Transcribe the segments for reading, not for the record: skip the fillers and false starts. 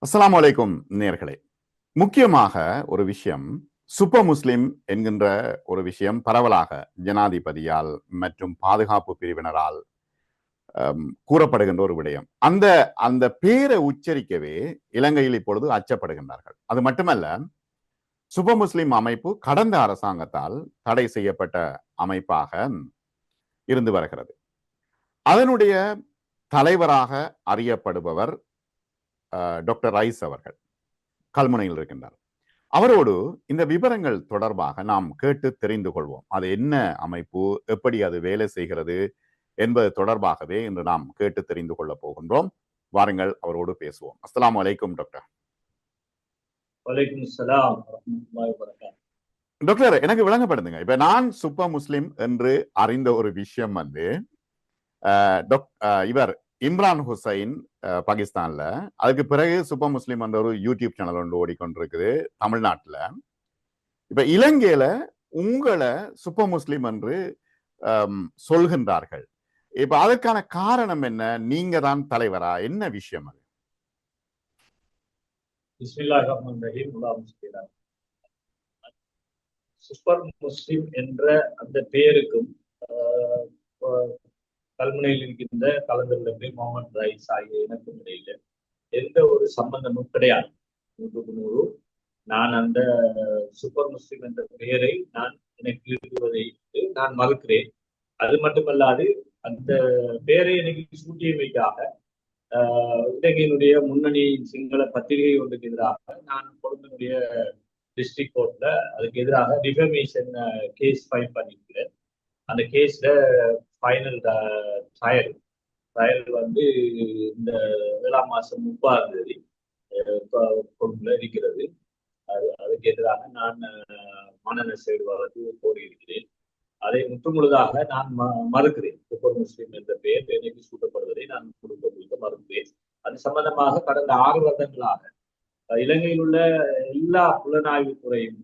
அஸ்ஸலாமு அலைக்கும் நேர்களே. முக்கியமாக ஒரு விஷயம், சுப்ப முஸ்லிம் என்கின்ற ஒரு விஷயம் பரவலாக ஜனாதிபதியால் மற்றும் பாதுகாப்பு பிரிவினரால் கூறப்படுகின்ற ஒரு விடயம். அந்த அந்த பேரை உச்சரிக்கவே இலங்கையில் இப்பொழுது அச்சப்படுகின்றார்கள். அது மட்டுமல்ல, சுப்ப முஸ்லிம் அமைப்பு கடந்த அரசாங்கத்தால் தடை செய்யப்பட்ட அமைப்பாக இருந்து வருகிறது. அதனுடைய தலைவராக அறியப்படுபவர் டாக்டர் ரைஸ் அவர்கள் கல்முனையில் இருக்கின்றார். அவரோடு இந்த விவரங்கள் தொடர்பாக நாம் கேட்டு தெரிந்து கொள்வோம். அது என்ன அமைப்பு, எப்படி அது வேலை செய்கிறது என்பது தொடர்பாகவே இன்று நாம் கேட்டு தெரிந்து கொள்ள போகின்றோம். வாருங்கள், அவரோடு பேசுவோம். அஸ்ஸலாமு அலைக்கும் டாக்டர். டாக்டர், எனக்கு விளங்கப்படுதுங்க. இப்ப நான் சுப்ப முஸ்லிம் என்று அறிந்த ஒரு விஷயம் இவர் இம்ரான் ஹுசைன் பாகிஸ்தான்ல, அதுக்கு பிறகு சுப்ப முஸ்லிம் என்ற ஒரு யூடியூப் சேனல் ஒன்று ஓடிக்கொண்டிருக்குது தமிழ்நாட்டுல. இப்ப இலங்கையில உங்களை சுப்ப முஸ்லிம் என்று சொல்கின்றார்கள். இப்ப அதற்கான காரணம் என்ன? நீங்க தான் தலைவரா? என்ன விஷயம் அது? சூப்பர் முஸ்லிம் என்ற அந்த பெயருக்கும் கல்முனையில் இருக்கின்ற கலந்துள்ள முகமது ரைஸ் ஆகிய எனக்கும் இடையில எந்த ஒரு சம்பந்தமும் கிடையாது. 100% நான் அந்த சூப்பர் முஸ்லிம் என்ற பெயரை நான் எனக்கு எழுதுவதை நான் மறுக்கிறேன். அது மட்டுமல்லாது அந்த பெயரை எனக்கு சூட்டியமைக்காக இலங்கையினுடைய முன்னணி சிங்கள பத்திரிகை ஒன்றுக்கு எதிராக நான் கொழும்பினுடைய டிஸ்ட்ரிக்ட் கோர்ட்ல அதுக்கு எதிராக டிஃபமேஷன் கேஸ் ஃபைல் பண்ணியிருக்கிறேன். அந்த கேஸ்ல ஃபைனல் ட்ரையல் வந்து இந்த 7ஆம் மாசம் 30ஆம் தேதி கொழும்புல இருக்கிறது. அதுக்கு எதிராக நான் மனநல சைடு வழக்கு கோரியிருக்கிறேன். அதை முற்றுமுழுதாக நான் மறுக்கிறேன். சூப்பர் முஸ்லிம் என்ற பெயர் எனக்கு சூட்டப்படுவதை நான் முழுக்க மறுக்கிறேன். அது சம்பந்தமாக கடந்த 6 வருடங்களாக இலங்கையில் உள்ள எல்லா புலனாய்வு துறையும்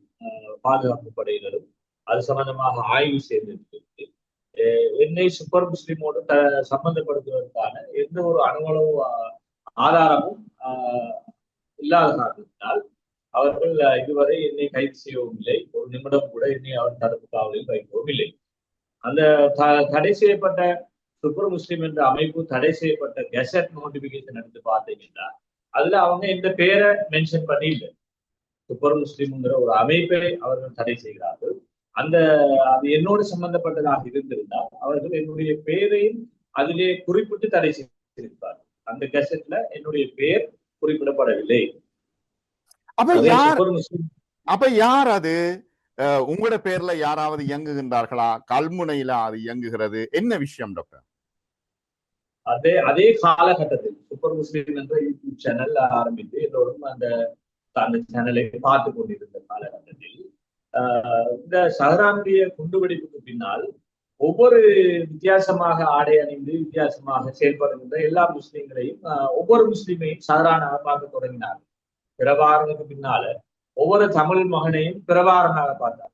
பாதுகாப்பு படையினரும் அது சம்பந்தமாக ஆய்வு செய்திருக்கிறது. என்னை சூப்பர் முஸ்லிமோடு சம்பந்தப்படுத்துவதற்கான எந்த ஒரு அணுவளவு ஆதாரமும் இல்லாத காரணத்தினால் அவர்கள் இதுவரை என்னை கைது செய்யவும் இல்லை. ஒரு நிமிடம் கூட என்னை அவர் தடுப்பு காவலில் வைக்கவும் இல்லை. அந்த தடை செய்யப்பட்ட சூப்பர் முஸ்லிம் என்ற அமைப்பு தடை செய்யப்பட்ட கெசட் நோட்டிபிகேஷன் எடுத்து பார்த்தீங்கன்னா அதுல அவங்க இந்த பேரை மென்ஷன் பண்ணி இல்லை. சூப்பர் முஸ்லிம்ங்கிற ஒரு அமைப்பை அவர்கள் தடை செய்கிறார்கள். அது என்னோடு சம்பந்தப்பட்டதாக இருந்திருந்தால் அவர்கள் என்னுடைய பெயரையும் அதிலே குறிப்பிட்டு தடை செய்திருப்பார். அந்த கெசட்ல என்னுடைய பெயர் குறிப்பிடப்படவில்லை. அப்ப யார் அது? உங்களோட பேர்ல யாராவது இயங்குகின்றார்களா? கல்முனையில அது இயங்குகிறது? என்ன விஷயம் டாக்டர்? அதே காலகட்டத்தில் சூப்பர் முஸ்லிம் என்ற யூடியூப் சேனல் ஆரம்பித்து எல்லோரும் அந்த சேனலை பார்த்து கொண்டிருந்த காலகட்டத்தில் இந்த சஹரானுடைய குண்டுவெடிப்புக்கு பின்னால் ஒவ்வொரு வித்தியாசமாக ஆடை அணிந்து வித்தியாசமாக செயல்படுகின்ற எல்லா முஸ்லிம்களையும் ஒவ்வொரு முஸ்லிமையும் சஹரானாக பார்க்க தொடங்கினார். பிரபாரனுக்கு பின்னால ஒவ்வொரு தமிழ் மகனையும் பிரபாரனாக பார்த்தார்.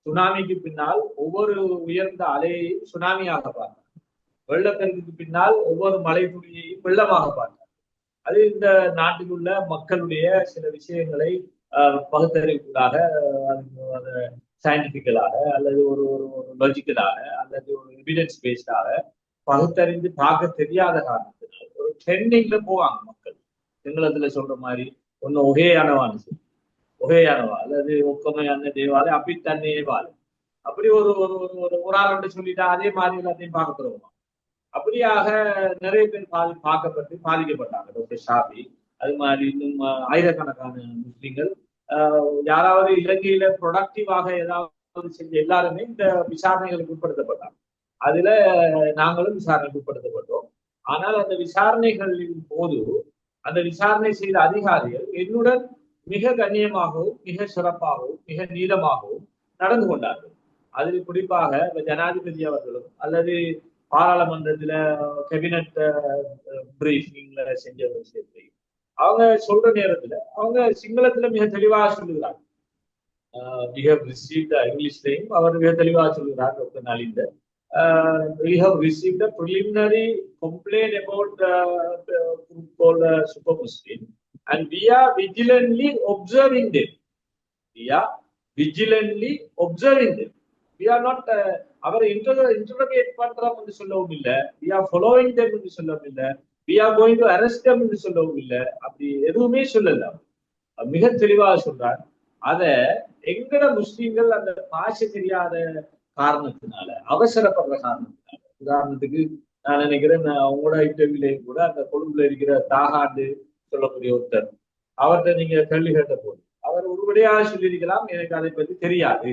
சுனாமிக்கு பின்னால் ஒவ்வொரு உயர்ந்த அலையையும் சுனாமியாக பார்த்தார். வெள்ளப்பெருக்குக்கு பின்னால் ஒவ்வொரு மலை துளியையும் வெள்ளமாக பார்த்தார். அது இந்த நாட்டில் உள்ள மக்களுடைய சில விஷயங்களை பகுத்தறிவுக்காக சயின்டிபிக்கலாக அல்லது ஒரு லாஜிக்கலாக அல்லது ஒரு எவிடன்ஸ் பேஸ்டாக பகுத்தறிந்து பார்க்க தெரியாத காரணத்தினால் ஒரு ட்ரெண்டிங்ல போவாங்க மக்கள். சிங்களத்துல சொல்ற மாதிரி ஒன்னு ஒகையானவா அல்லது ஒக்கமையான தேவாலை அப்படி தன்னையே வாழை அப்படி ஒரு ஆள் சொல்லிட்டா அதே மாதிரி எல்லாத்தையும் பார்க்க போறோமா. அப்படியாக நிறைய பேர் பாதிக்கப்பட்டாங்க. டாக்டர் ஷாபி அது மாதிரி இன்னும் ஆயிரக்கணக்கான முஸ்லிம்கள் யாராவது இலங்கையில ப்ரொடக்டிவாக ஏதாவது செஞ்ச எல்லாருமே இந்த விசாரணைகளுக்கு உட்படுத்தப்பட்டாங்க. அதுல நாங்களும் விசாரணைக்கு உட்படுத்தப்பட்டோம். ஆனால் அந்த விசாரணைகளின் போது அந்த விசாரணை செய்த அதிகாரிகள் என்னுடன் மிக கண்ணியமாகவும் மிக சிறப்பாகவும் மிக நீளமாகவும் நடந்து கொண்டார்கள். அதில் குறிப்பாக ஜனாதிபதி அவர்களும் அல்லது பாராளுமன்றத்துல கேபினட் பிரீஃபிங்ல செஞ்ச விஷயத்தை அவங்க சொல்ற நேரத்துல அவங்க சிங்களத்துல மிக தெளிவாக சொல்லுகிறாங்க. இங்கிலீஷ்லையும் அவர் மிக தெளிவாக சொல்லுகிறார். டாக்டர் நலிந்த we have received a preliminary complaint about Super Muslim and we are vigilantly observing them. We are vigilantly observing them. We are not our interrogate பண்றோம் என்று சொல்லவும் இல்லை, we are following them என்று சொல்லவும் இல்லை, we are going to arrest them என்று சொல்லவும் இல்லை. அப்படி எதுவுமே சொல்லல. மிக தெளிவாக சொல்றார். அத எங்கட முஸ்லீம்கள் அந்த பாஷை தெரியாத காரணத்தினால, அவசரப்படுற காரணத்தினால, உதாரணத்துக்கு நான் நினைக்கிறேன், அவங்களோட இன்டர்வியூலையும் கூட அந்த கொழும்புல இருக்கிற தாகாண்டு சொல்லக்கூடிய ஒருத்தர், அவர்கிட்ட நீங்க கேள்வி கேட்ட போது அவர் ஒருபடியாக சொல்லியிருக்கலாம், எனக்கு அதை பற்றி தெரியாது,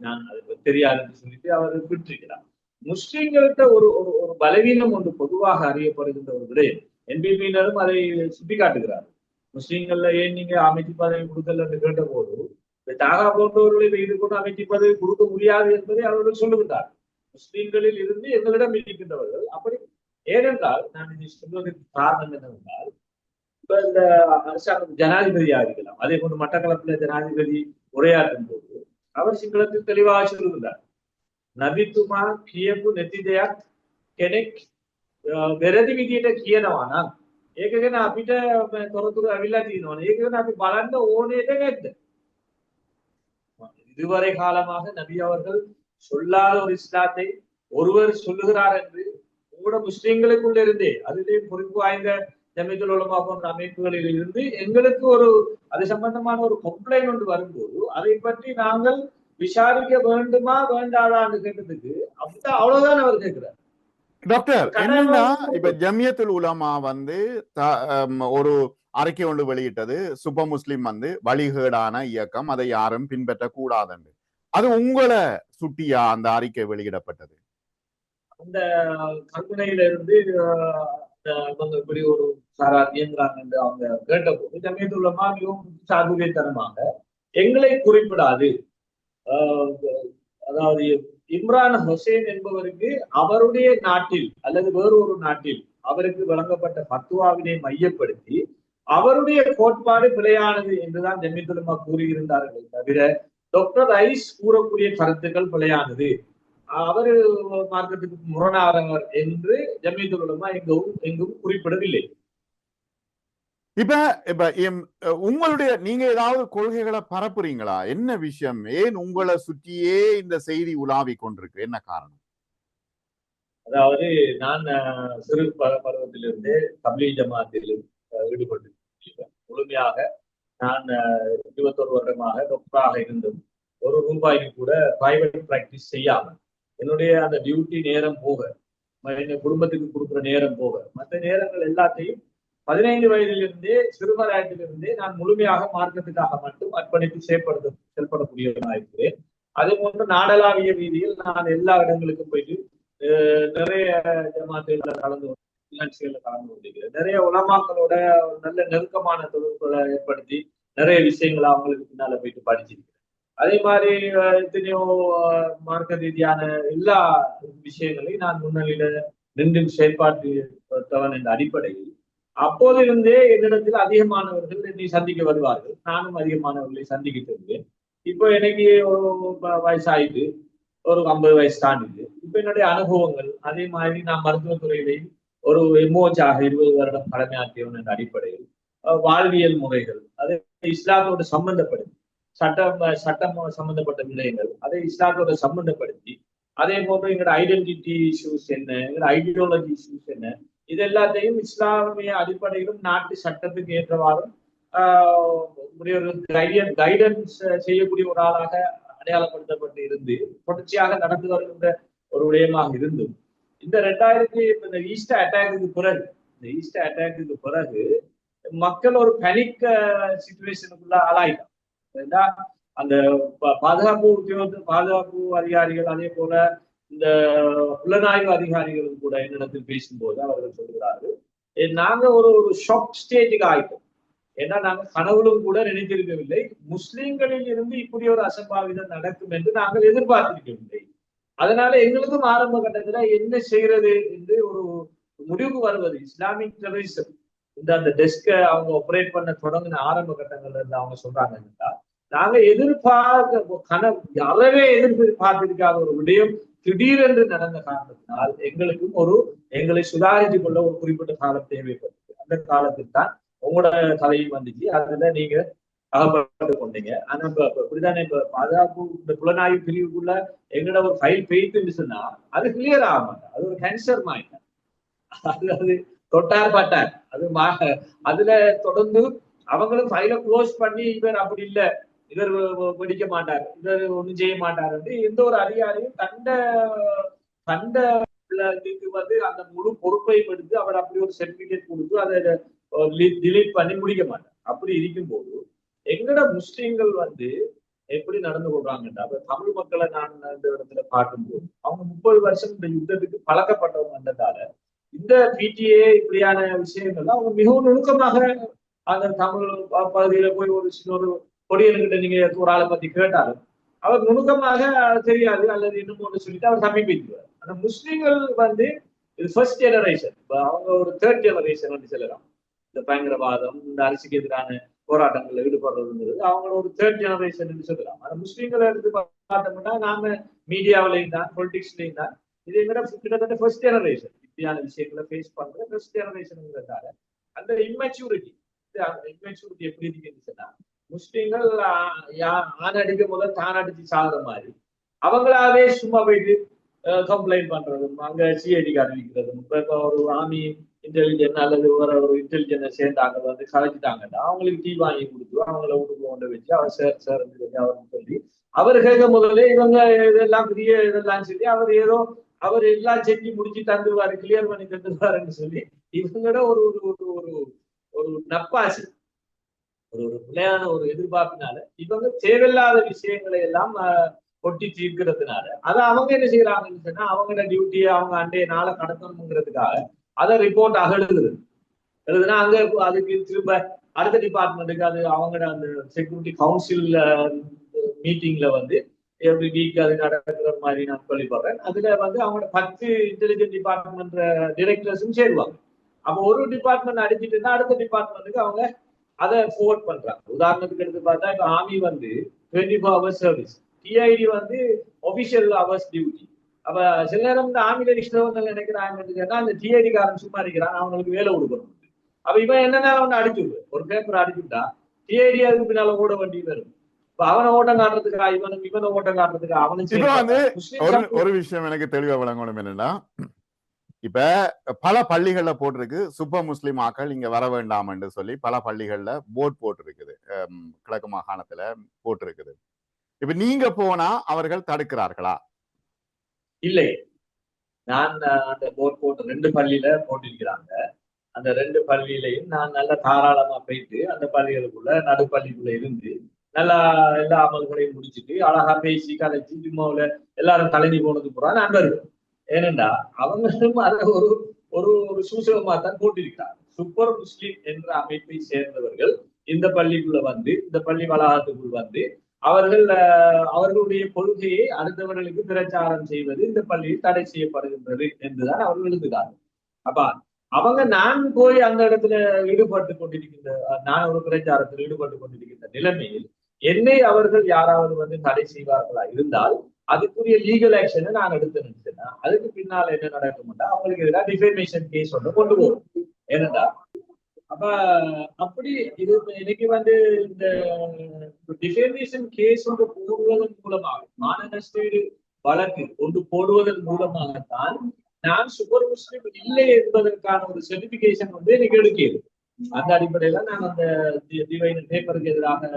நான் அதை பற்றி தெரியாதுன்னு சொல்லிட்டு அவர் விட்டிருக்கிறார். முஸ்லிம்கள்கிட்ட ஒரு ஒரு பலவீனம் ஒன்று பொதுவாக அறியப்படுகின்ற ஒரு விடயம், என்பிபியினரும் அதை சுட்டிக்காட்டுகிறார். முஸ்லீம்கள்ல ஏன் நீங்க அமைச்சு பதவி கொடுக்கல என்று கேட்ட போது, தாகா போன்றவர்களை இது கொண்டு அமைச்சு பதவி கொடுக்க முடியாது என்பதை அவர்கள் சொல்லுகின்றார். முஸ்லீம்களில் இருந்து எங்களிடம் இருக்கின்றவர்கள் அப்படி. ஏனென்றால் நான் இதை சொல்வதற்கு காரணம் என்னவென்றால், இப்ப இந்த அரசாங்கம் ஜனாதிபதியாக இருக்கலாம், அதே போன்று மட்டக்களப்பில ஜனாதிபதி உரையாற்றும் போது அவர் சிங்களத்தில் தெளிவாக சொல்லுகிறார், நபித்துமா கியப்பு நெத்திதයක් කෙනෙක් වැරදි විදියට කියනවා නම් ඒක ගැන අපිට තොරතුරු අවිල්ලා තියෙනවනේ. ඒක ගැන අපි බලන්න ඕනේද නැද්ද? இதுவரை காலமாக நபி அவர்கள் சொல்லாத ஒரு இஸ்லாத்தை ஒருவர் சொல்லுகிறார் என்று கூட முஸ்லிம்களுக்குள்ள இருந்தே, அதிலே பொறுப்பு வாய்ந்த ஜமீதுல் உலமா போன்ற அமைப்புகளில் இருந்து எங்களுக்கு ஒரு அது சம்பந்தமான ஒரு கம்ப்ளைண்ட் ஒன்று வரும்போது அதை பற்றி நாங்கள் விசாரிக்க வேண்டுமா வேண்டாதான்னு கேட்டதுக்கு அப்படித்தான், அவ்வளவுதான் அவர் கேட்கிறார். டாக்டர், என்னன்னா இப்ப ஜமியத்துல் உலமா ஒரு அறிக்கை ஒன்று வெளியிட்டது, சுப முஸ்லிம் வழிகேடான இயக்கம், அதை யாரும் பின்பற்ற கூடாதுன்னு. அது உங்களை சுட்டியா அந்த அறிக்கை வெளியிடப்பட்டது? அந்த கற்பனையில இருந்து இப்படி ஒரு சாரார் இயங்குறாங்க என்று அவங்க கேட்டபோது ஜமியத்துல் உலமா மிகவும் சாதுரியத்தனமாக எங்களை குறிப்பிடாது, அதாவது இம்ரான் ஹுசைன் என்பவருக்கு அவருடைய நாட்டில் அல்லது வேறு ஒரு நாட்டில் அவருக்கு வழங்கப்பட்ட பத்துவாவினை மையப்படுத்தி அவருடைய கோட்பாடு பிழையானது என்றுதான் ஜமீயத்துல் உலமா கூறியிருந்தார்கள் தவிர, டாக்டர் ஐஸ் கூறக்கூடிய கருத்துக்கள் பிழையானது, அவர் மார்க்கத்துக்கு முரணானவர் என்று ஜமீயத்துல் உலமா எங்கும் குறிப்பிடவில்லை. இப்ப உங்களுடைய நீங்க ஏதாவது கொள்கைகளை பரப்புறீங்களா? என்ன விஷயம்? ஏன் உங்களை சுற்றியே இந்த செய்தி உலாவி கொண்டிருக்கு? என்ன காரணம்? அதாவது நான் சிறு பருவத்திலிருந்தே தப்லீக் ஜமாத்தில் ஈடுபட்டு முழுமையாக நான் 21 வருடமாக டாக்டராக இருந்தும் ஒரு ரூபாய்க்கு கூட பிரைவேட் பிராக்டிஸ் செய்யாமல் என்னுடைய அந்த டியூட்டி நேரம் போக, என் குடும்பத்துக்கு கொடுக்குற நேரம் போக, மற்ற நேரங்கள் எல்லாத்தையும் 15 வயதிலிருந்தே சிறுவராயத்திலிருந்தே நான் முழுமையாக மார்க்கத்துக்காக மட்டும் அர்ப்பணித்து செயல்படக்கூடியவனாக இருக்கிறேன். அதே போன்று நாடளாவிய ரீதியில் நான் எல்லா இடங்களுக்கும் போயிட்டு நிறைய ஜமாத்துகளை கலந்து நிகழ்ச்சிகளை கலந்து கொண்டிருக்கிறேன். நிறைய உலமாக்களோட நல்ல நெருக்கமான தொடர்புகளை ஏற்படுத்தி நிறைய விஷயங்களை அவங்களுக்கு பின்னால போயிட்டு படிச்சிருக்கிறேன். அதே மாதிரி எத்தனையோ மார்க்க ரீதியான எல்லா விஷயங்களையும் நான் முன்னிலையில நின்று செயல்பாட்டுத்தவன் என்ற அடிப்படையில் அப்போதிருந்தே என்னிடத்தில் அதிகமானவர்கள் என்னை சந்திக்க வருவார்கள், நானும் அதிகமானவர்களை சந்திக்கிட்டு இருந்தேன். இப்போ எனக்கு ஒரு வயசாயிட்டு ஒரு 50 வயசு தாண்டிது. இப்ப என்னுடைய அனுபவங்கள், அதே மாதிரி நான் மருத்துவத்துறையிலையும் ஒரு எம்ஓச்சாக 20 வருடம் கடமையாற்றியவன் என்ற அடிப்படையில் வாழ்வியல் முறைகள், அதை இஸ்லாத்தோடு சம்பந்தப்படுத்தி சட்டம் சம்பந்தப்பட்ட விடயங்கள் அதை இஸ்லாத்தோட சம்பந்தப்படுத்தி, அதே போன்று எங்களோட ஐடென்டிட்டி இஷ்யூஸ் என்ன, எங்களோட ஐடியாலஜி இஷ்யூஸ் என்ன, இது எல்லாத்தையும் இஸ்லாமிய அடிப்படையிலும் நாட்டு சட்டத்துக்கு ஏற்றவாறும் கைடன்ஸ் செய்யக்கூடிய ஒரு ஆளாக அடையாளப்படுத்தப்பட்டு இருந்து தொடர்ச்சியாக நடந்து வருகின்ற ஒரு விடயமாக இருந்தும், இந்த 2000 ஈஸ்டர் அட்டாக்கு பிறகு மக்கள் ஒரு பேனிக் சிச்சுவேஷனுக்குள்ள ஆளாயிட்டாங்க. அந்த பாதுகாப்பு அதிகாரிகள், அதே போல இந்த புலனாய்வு அதிகாரிகளும் கூட என்னிடத்தில் பேசும்போது அவர்கள் சொல்கிறார்கள், நாங்க ஒரு ஷாக் ஸ்டேஜுக்கு ஆயிட்டோம். ஏன்னா நாங்க கனவுலும் கூட நினைத்திருக்கவில்லை முஸ்லிம்களில் இருந்து இப்படி ஒரு அசம்பாவிதம் நடக்கும் என்று நாங்கள் எதிர்பார்த்திருக்கவில்லை. அதனால எங்களுக்கும் ஆரம்ப கட்டத்துல என்ன செய்யறது என்று ஒரு முடிவு வருவது, இஸ்லாமிக் டெரரிசம் இந்த அந்த டெஸ்க அவங்க ஆபரேட் பண்ண தொடங்கின ஆரம்ப கட்டங்கள்ல இருந்து அவங்க சொல்றாங்க என்னன்னா, நாங்க அறவே எதிர்பார்த்திருக்காத ஒரு விடயம் திடீரென்று நடந்த காரணத்தினால் எங்களுக்கும் எங்களை சுதாரித்துக் கொள்ள ஒரு குறிப்பிட்ட காலம் தேவைப்பட்டது. அந்த காலத்தில் தான் உங்களோட கதையும் வந்துச்சு, அதுல நீங்க அகப்பட்டு கொண்டீங்க. ஆனா இப்படித்தானே இப்ப பாதுகாப்பு இந்த புலனாய்வு பிரிவுக்குள்ள எங்கட ஒரு ஃபைல் போயிட்டு சொன்னா அது கிளியர் ஆக மாட்டேன். அது ஒரு கேன்சர் மாதிரி. அது தொட்டார் பட்டார் அது அதுல தொடர்ந்து அவங்களும் ஃபைலை க்ளோஸ் பண்ணி இவர் அப்படி இல்லை, இவர் வெடிக்க மாட்டார், இவர் ஒண்ணும் செய்ய மாட்டார் என்று எந்த ஒரு அதிகாரியும் கண்ட கண்ட வந்து அந்த முழு பொறுப்பையும் எடுத்து அவர் அப்படி ஒரு சர்டிபிகேட் கொடுத்து அதை டிலீட் பண்ணி முடிக்க மாட்டார். அப்படி இருக்கும் போது எங்கட முஸ்லீம்கள் வந்து எப்படி நடந்து கொள்றாங்கன்றா, தமிழ் மக்களை நான் இந்த இடத்துல பார்க்கும்போது அவங்க 30 வருஷம் இந்த யுத்தத்துக்கு பழக்கப்பட்டவங்கன்றதால இந்த பிடிஏ இப்படியான விஷயங்கள்ல அவங்க மிகவும் நுணுக்கமாக அந்த தமிழ் பகுதியில போய் ஒரு சின்ன ஒரு கொடியன்கிட்ட நீங்க ஒரு ஆளை பத்தி கேட்டாலும் அவர் நுணுக்கமாக தெரியாது அல்லது இன்னும் ஒன்று சொல்லிட்டு அவர் சமீபிக்குவார். ஆனா முஸ்லீம்கள் வந்து இது ஃபர்ஸ்ட் ஜெனரேஷன், அவங்க ஒரு தேர்ட் ஜெனரேஷன் சொல்லலாம். இந்த பயங்கரவாதம், இந்த அரசுக்கு எதிரான போராட்டங்கள்ல ஈடுபடுறதுங்கிறது அவங்களோட ஒரு தேர்ட் ஜெனரேஷன் சொல்லலாம். ஆனா முஸ்லீம்களை எடுத்து பார்த்தோம்னா நாம மீடியாவிலையும் தான் பொலிட்டிக்ஸ்லையும் தான் இதை விட கிட்டத்தட்ட ஃபர்ஸ்ட் ஜெனரேஷன் இப்படியான விஷயங்களை ஃபேஸ் பண்ற ஃபர்ஸ்ட் ஜெனரேஷன்ங்கிறதால அந்த இம்மெச்சூரிட்டி எப்படி இருக்குன்னு சொன்னா, முஸ்லீம்கள் ஆண் அடிக்க முதல் தான் அடிச்சு சாகுற மாதிரி அவங்களாவே சும்மா போயிட்டு கம்ப்ளைண்ட் பண்றதும், அங்க சிஐடி அறிவிக்கிறதும், இப்ப ஒரு ஆர்மி இன்டெலிஜென்ட் அல்லது ஒரு இன்டெலிஜென்ட் சேர்ந்தாங்க வந்து கலைச்சிட்டாங்கன்னா அவங்களுக்கு டீ வாங்கி கொடுத்து அவங்கள வீட்டுக்கு கொண்டு வச்சு அவர் சார் அவருக்கு சொல்லி அவர் கேட்க முதல்ல இவங்க இதெல்லாம் பெரிய இதெல்லாம் சொல்லி அவர் எல்லாம் செஞ்சு முடிச்சு தந்துருவாரு, கிளியர் பண்ணி தந்துருவாருன்னு சொல்லி இவங்களோட ஒரு ஒரு ஒரு ஒரு நப்பாசி, ஒரு நிலையான ஒரு எதிர்பார்ப்பினால இவங்க தேவையில்லாத விஷயங்களை எல்லாம் கொட்டி தீர்க்கிறதுனால அதை அவங்க என்ன செய்யறாங்கன்னு சொன்னா அவங்களோட டியூட்டியை அவங்க அண்டைய நாளை கடத்தணுங்கிறதுக்காக அதை ரிப்போர்ட் எழுதுனா அங்க அதுக்கு திரும்ப அடுத்த டிபார்ட்மெண்ட்டுக்கு அது அவங்களோட அந்த செக்யூரிட்டி கவுன்சில் மீட்டிங்ல வந்து எவ்ரி வீக் அது நடக்கிற மாதிரி நான் சொல்லிப்படுறேன். அதுல வந்து அவங்களோட 10 இன்டெலிஜென்ட் டிபார்ட்மெண்ட் டிரெக்டர்ஸும் சேருவாங்க. அப்போ ஒரு டிபார்ட்மெண்ட் அடிச்சுட்டுன்னா அடுத்த டிபார்ட்மெண்ட்டுக்கு அவங்க அதை ஃபோர்வர்ட் பண்றாங்க. உதாரணத்துக்கு எடுத்து பார்த்தா இப்ப ஆர்மி வந்து 24 ஹவர்ஸ் சர்வீஸ், டிஐடி வந்து ஒபிஷியல் ஹவர்ஸ் டியூட்டி. அப்ப சில நேரம் இந்த ஆர்மியில இருக்கிறவங்க நினைக்கிறாங்கன்னா அந்த டிஐடி காரன் சும்மா இருக்கிறான், அவங்களுக்கு வேலை கொடுக்கணும். அப்ப இவன் என்ன ஒண்ணு அடிச்சு விடு, ஒரு பேப்பர் அடிச்சுட்டா டிஐடி அதுக்கு பின்னால ஓட வேண்டி வரும். இப்ப அவனை ஓட்டம் காட்டுறதுக்கா இவனை ஓட்டம் காட்டுறதுக்கா அவனுக்கு ஒரு விஷயம் எனக்கு தெளிவா விளங்கணும் என்னன்னா, இப்ப பல பள்ளிகள்ல போட்டிருக்கு சுப்ப முஸ்லிம் ஆக்கள் இங்க வர வேண்டாம் என்று சொல்லி பல பள்ளிகள்ல போர்ட் போட்டிருக்குது, கிழக்கு மாகாணத்துல போட்டிருக்குது. இப்ப நீங்க போனா அவர்கள் தடுக்கிறார்களா? இல்லை, நான் அந்த போர்ட் போட்டு 2 பள்ளியில போட்டிருக்கிறாங்க. அந்த 2 பள்ளியிலையும் நான் நல்ல தாராளமா போயிட்டு அந்த பள்ளிகளுக்குள்ள நடுப்பள்ளிக்குள்ள இருந்து நல்லா எல்லா அமல்களையும் முடிச்சுட்டு அழகா பேசி கலைச்சு சும்மாவுல எல்லாரும் கலைஞ்சி போனது பூரா நண்பர்கள். ஏனென்றா அவங்களும் அதை ஒரு ஒரு ஒரு சூசகமா தான் போட்டிருக்கிறார். சூப்பர் முஸ்லிம் என்ற அமைப்பை சேர்ந்தவர்கள் இந்த பள்ளிக்குள்ள வந்து இந்த பள்ளி வளாகத்துக்குள் வந்து அவர்களுடைய கொள்கையை அடுத்தவர்களுக்கு பிரச்சாரம் செய்வது இந்த பள்ளியில் தடை செய்யப்படுகின்றது என்றுதான் அவர்கள் எழுதுகிறார்கள். அப்ப அவங்க நான் போய் அந்த இடத்துல ஈடுபட்டு கொண்டிருக்கின்ற, நான் ஒரு பிரச்சாரத்தில் ஈடுபட்டு கொண்டிருக்கின்ற நிலைமையில் என்னை அவர்கள் யாராவது வந்து தடை செய்வார்களா இருந்தால் அதுக்குரிய லீகல் ஆக்ஷனை நான் எடுத்து நினைச்சேன்னா அதுக்கு பின்னால என்ன நடக்கும்னா அவங்களுக்கு எதிராக டிஃபேமேஷன் கேஸ் ஒன்று கொண்டு போகும். ஏனென்றா அப்ப அப்படி இது எனக்கு வந்து இந்த டிஃபேமேஷன் கேஸ் ஒன்று போடுவதன் மூலமாக மாநகர வழக்கு ஒன்று போடுவதன் மூலமாகத்தான் நான் சூப்பர் முஸ்லிம் இல்லை என்பதற்கான ஒரு சர்டிபிகேஷன் வந்து எனக்கு எடுக்கிறது. அந்த அடிப்படையில நான் அந்த பேப்பருக்கு எதிராக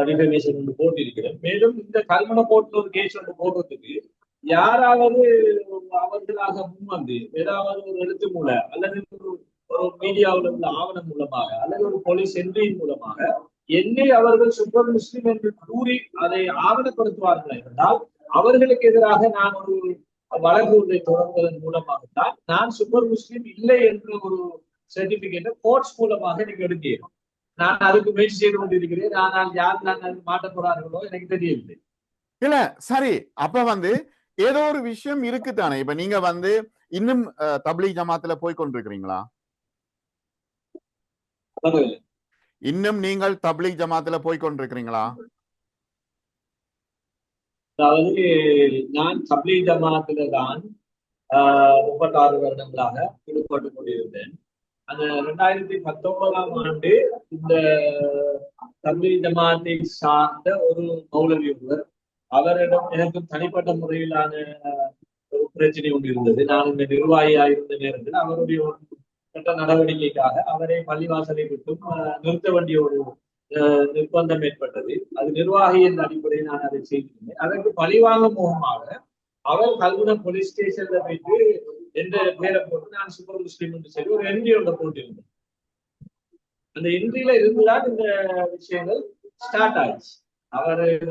டிஃபேமேஷன் ஒன்று போட்டிருக்கிறேன். மேலும் இந்த கல்மண போட்டு ஒரு கேஸ் ஒன்று போடுறதுக்கு யாராவது அவர்களாக முன்வந்து ஏதாவது ஒரு எழுத்து மூலம் அல்லது ஒரு மீடியாவில் உள்ள ஆவணம் மூலமாக அல்லது ஒரு போலீஸ் என்ட்ரியின் மூலமாக என்னை அவர்கள் சூப்பர் முஸ்லிம் என்று கூறி அதை ஆவணப்படுத்துவார்கள் என்றால் அவர்களுக்கு எதிராக நான் ஒரு வழக்கு ஒன்றை தொடர்வதன் மூலமாகத்தான் நான் சூப்பர் முஸ்லிம் இல்லை என்ற ஒரு சர்டிபிகேட்டை கோர்ட்ஸ் மூலமாக எனக்கு எடுக்கிறேன். நான் அதுக்கு முயற்சி செய்து கொண்டிருக்கிறேன். ஆனால் யார் நான் மாட்ட போறார்களோ எனக்கு தெரியவில்லை. இல்ல சரி, அப்ப வந்து ஏதோ ஒரு விஷயம் இருக்குதானே. இப்ப நீங்க வந்து இன்னும் தப்லீக் ஜமாத்துல போய் கொண்டிருக்கிறீங்களா? இன்னும் நீங்கள் தப்லீக் ஜமாத்துல போய் கொண்டிருக்கிறீங்களா? அதாவது நான் தப்லீக் ஜமாத்துல தான் 36 வருடங்களாக ஈடுபட்டு கொண்டிருந்தேன். அந்த 2019ஆம் ஆண்டு இந்த தப்லீக் ஜமாத்தை சார்ந்த ஒரு மௌலவி ஒருவர், அவரிடம் எனக்கு தனிப்பட்ட முறையிலான ஒரு பிரச்சனை ஒன்று இருந்தது. நான் இந்த நிர்வாகியாக இருந்த நேரத்தில் அவருடைய ஒரு சட்ட நடவடிக்கைக்காக அவரை பள்ளிவாசலை விட்டும் நிறுத்த வேண்டிய ஒரு நிர்பந்தம் ஏற்பட்டது. அது நிர்வாகியின் அடிப்படையில் நான் அதை செய்திருந்தேன். அதற்கு பழிவாங்கும் முகமாக அவர் கல்குணம் போலீஸ் ஸ்டேஷன்ல போயிட்டு என்ற பேரை போட்டு நான் சூப்பர் முஸ்லீம் என்று சொல்லி ஒரு என்ட்ரி ஒன்றை போட்டிருந்தேன். அந்த என்ட்ரியில இருந்துதான் இந்த விஷயங்கள் ஸ்டார்ட் ஆயிடுச்சு.